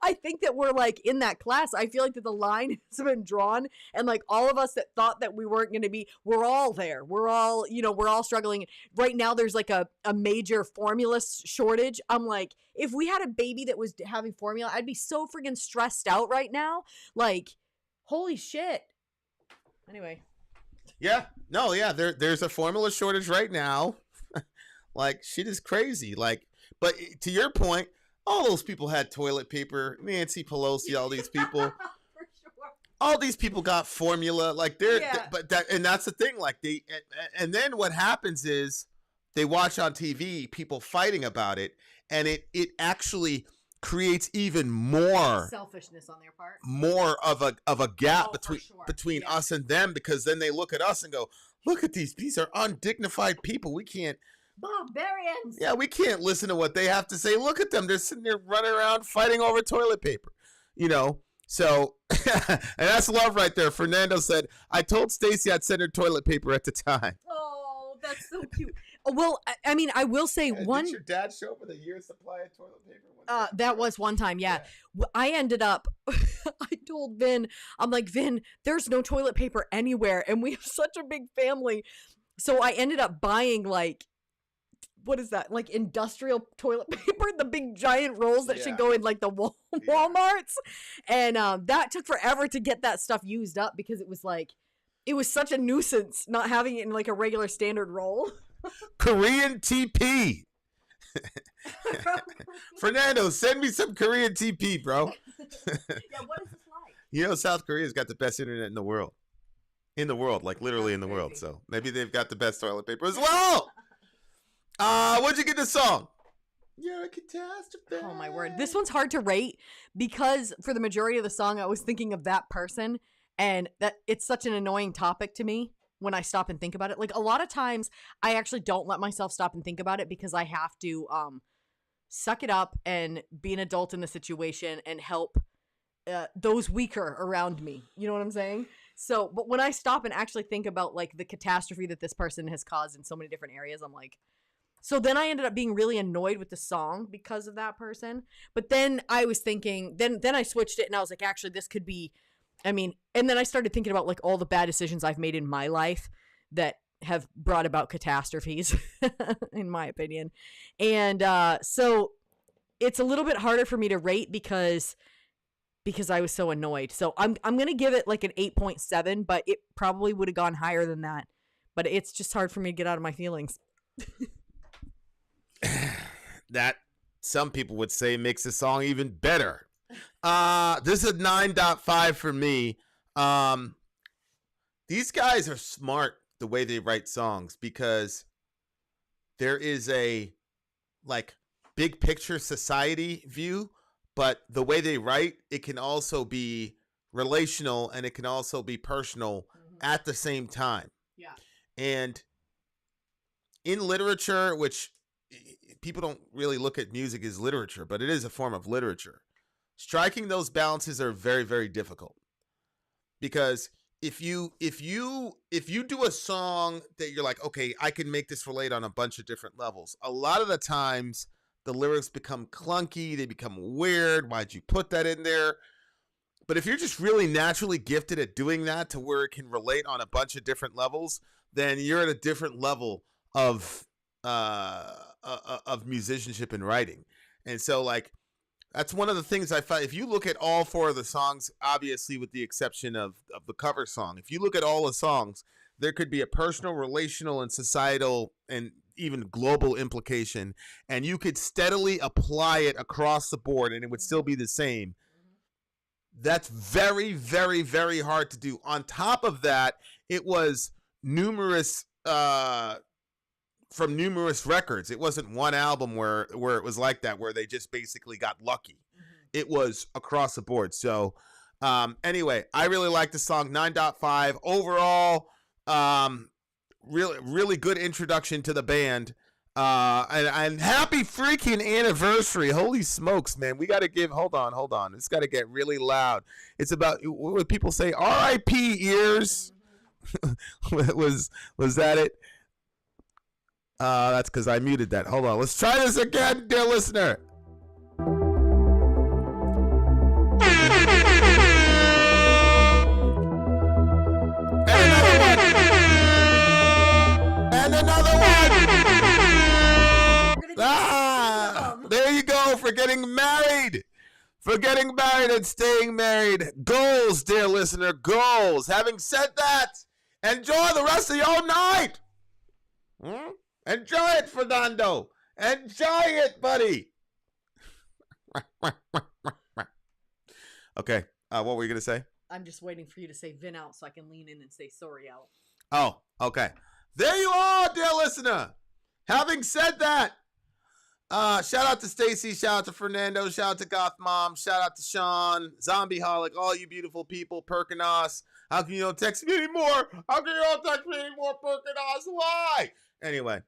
I think that we're like in that class. I feel like that the line has been drawn, and like all of us that thought that we weren't going to be, we're all there. We're all, we're all struggling. Right now there's like a major formula shortage. I'm like, if we had a baby that was having formula, I'd be so friggin' stressed out right now. Like, holy shit. Anyway. Yeah. No, yeah. There's a formula shortage right now. Like, shit is crazy. Like, but to your point, all those people had toilet paper. Nancy Pelosi, all these people. For sure. All these people got formula. Like and that's the thing. Like and then what happens is they watch on TV people fighting about it, and it actually creates even more selfishness on their part. More of a gap between us and them, because then they look at us and go, look at these are undignified people. We can't. Barbarians. Yeah, we can't listen to what they have to say. Look at them. They're sitting there running around fighting over toilet paper. So and that's love right there. Fernando said, I told Stacy I'd send her toilet paper at the time. Oh, that's so cute. Well, I mean, I will say Did your dad show up with a year's supply of toilet paper? That was one time, yeah. I ended up, I told Vin, I'm like, Vin, there's no toilet paper anywhere, and we have such a big family. So I ended up buying like, what is that? Like industrial toilet paper, the big giant rolls that should go in like the Walmarts. And that took forever to get that stuff used up, because it was such a nuisance not having it in like a regular standard roll. Korean TP. Fernando, send me some Korean TP, bro. Yeah, what is this like? South Korea's got the best internet in the world. In the world, like literally in the world. So maybe they've got the best toilet paper as well. What'd you get this song? You're a catastrophe. Oh my word. This one's hard to rate, because for the majority of the song I was thinking of that person, and that it's such an annoying topic to me when I stop and think about it. Like a lot of times I actually don't let myself stop and think about it, because I have to suck it up and be an adult in the situation and help those weaker around me. You know what I'm saying? So, but when I stop and actually think about like the catastrophe that this person has caused in so many different areas, I'm like, so then I ended up being really annoyed with the song because of that person. But then I was thinking, then I switched it, and I was like, actually, this could be, and then I started thinking about like all the bad decisions I've made in my life that have brought about catastrophes, in my opinion. And so it's a little bit harder for me to rate because I was so annoyed. So I'm going to give it like an 8.7, but it probably would have gone higher than that. But it's just hard for me to get out of my feelings. That some people would say makes the song even better. This is a 9.5 for me. These guys are smart the way they write songs, because there is a like big picture society view, but the way they write, it can also be relational, and it can also be personal at the same time. Yeah. And in literature, which people don't really look at music as literature, but it is a form of literature. Striking those balances are very, very difficult, because if you do a song that you're like, okay, I can make this relate on a bunch of different levels, a lot of the times the lyrics become clunky, they become weird. Why'd you put that in there? But if you're just really naturally gifted at doing that to where it can relate on a bunch of different levels, then you're at a different level of musicianship and writing. And so, like, that's one of the things I find. If you look at all four of the songs, obviously with the exception of the cover song, if you look at all the songs, there could be a personal, relational, and societal, and even global implication, and you could steadily apply it across the board, and it would still be the same. That's very, very, very hard to do. On top of that, it was numerous from numerous records. It wasn't one album where it was like that, where they just basically got lucky. It was across the board. So anyway, I really like the song. 9.5 overall. Really, really good introduction to the band. And happy freaking anniversary. Holy smokes, man. We got to give, hold on. It's got to get really loud. It's about, what would people say? R.I.P. ears. was that it? That's because I muted that. Hold on. Let's try this again, dear listener. And another one. There you go, for getting married. For getting married and staying married. Goals, dear listener, goals. Having said that, enjoy the rest of your night. Enjoy it, Fernando. Enjoy it, buddy. Okay, what were you going to say? I'm just waiting for you to say Vin out so I can lean in and say sorry out. Oh, okay. There you are, dear listener. Having said that, shout out to Stacy, shout out to Fernando, shout out to Goth Mom, shout out to Sean, Zombie Holic, all you beautiful people, Perkinos. How can you don't text me anymore? How can you don't text me anymore, Perkinos? Why? Anyway,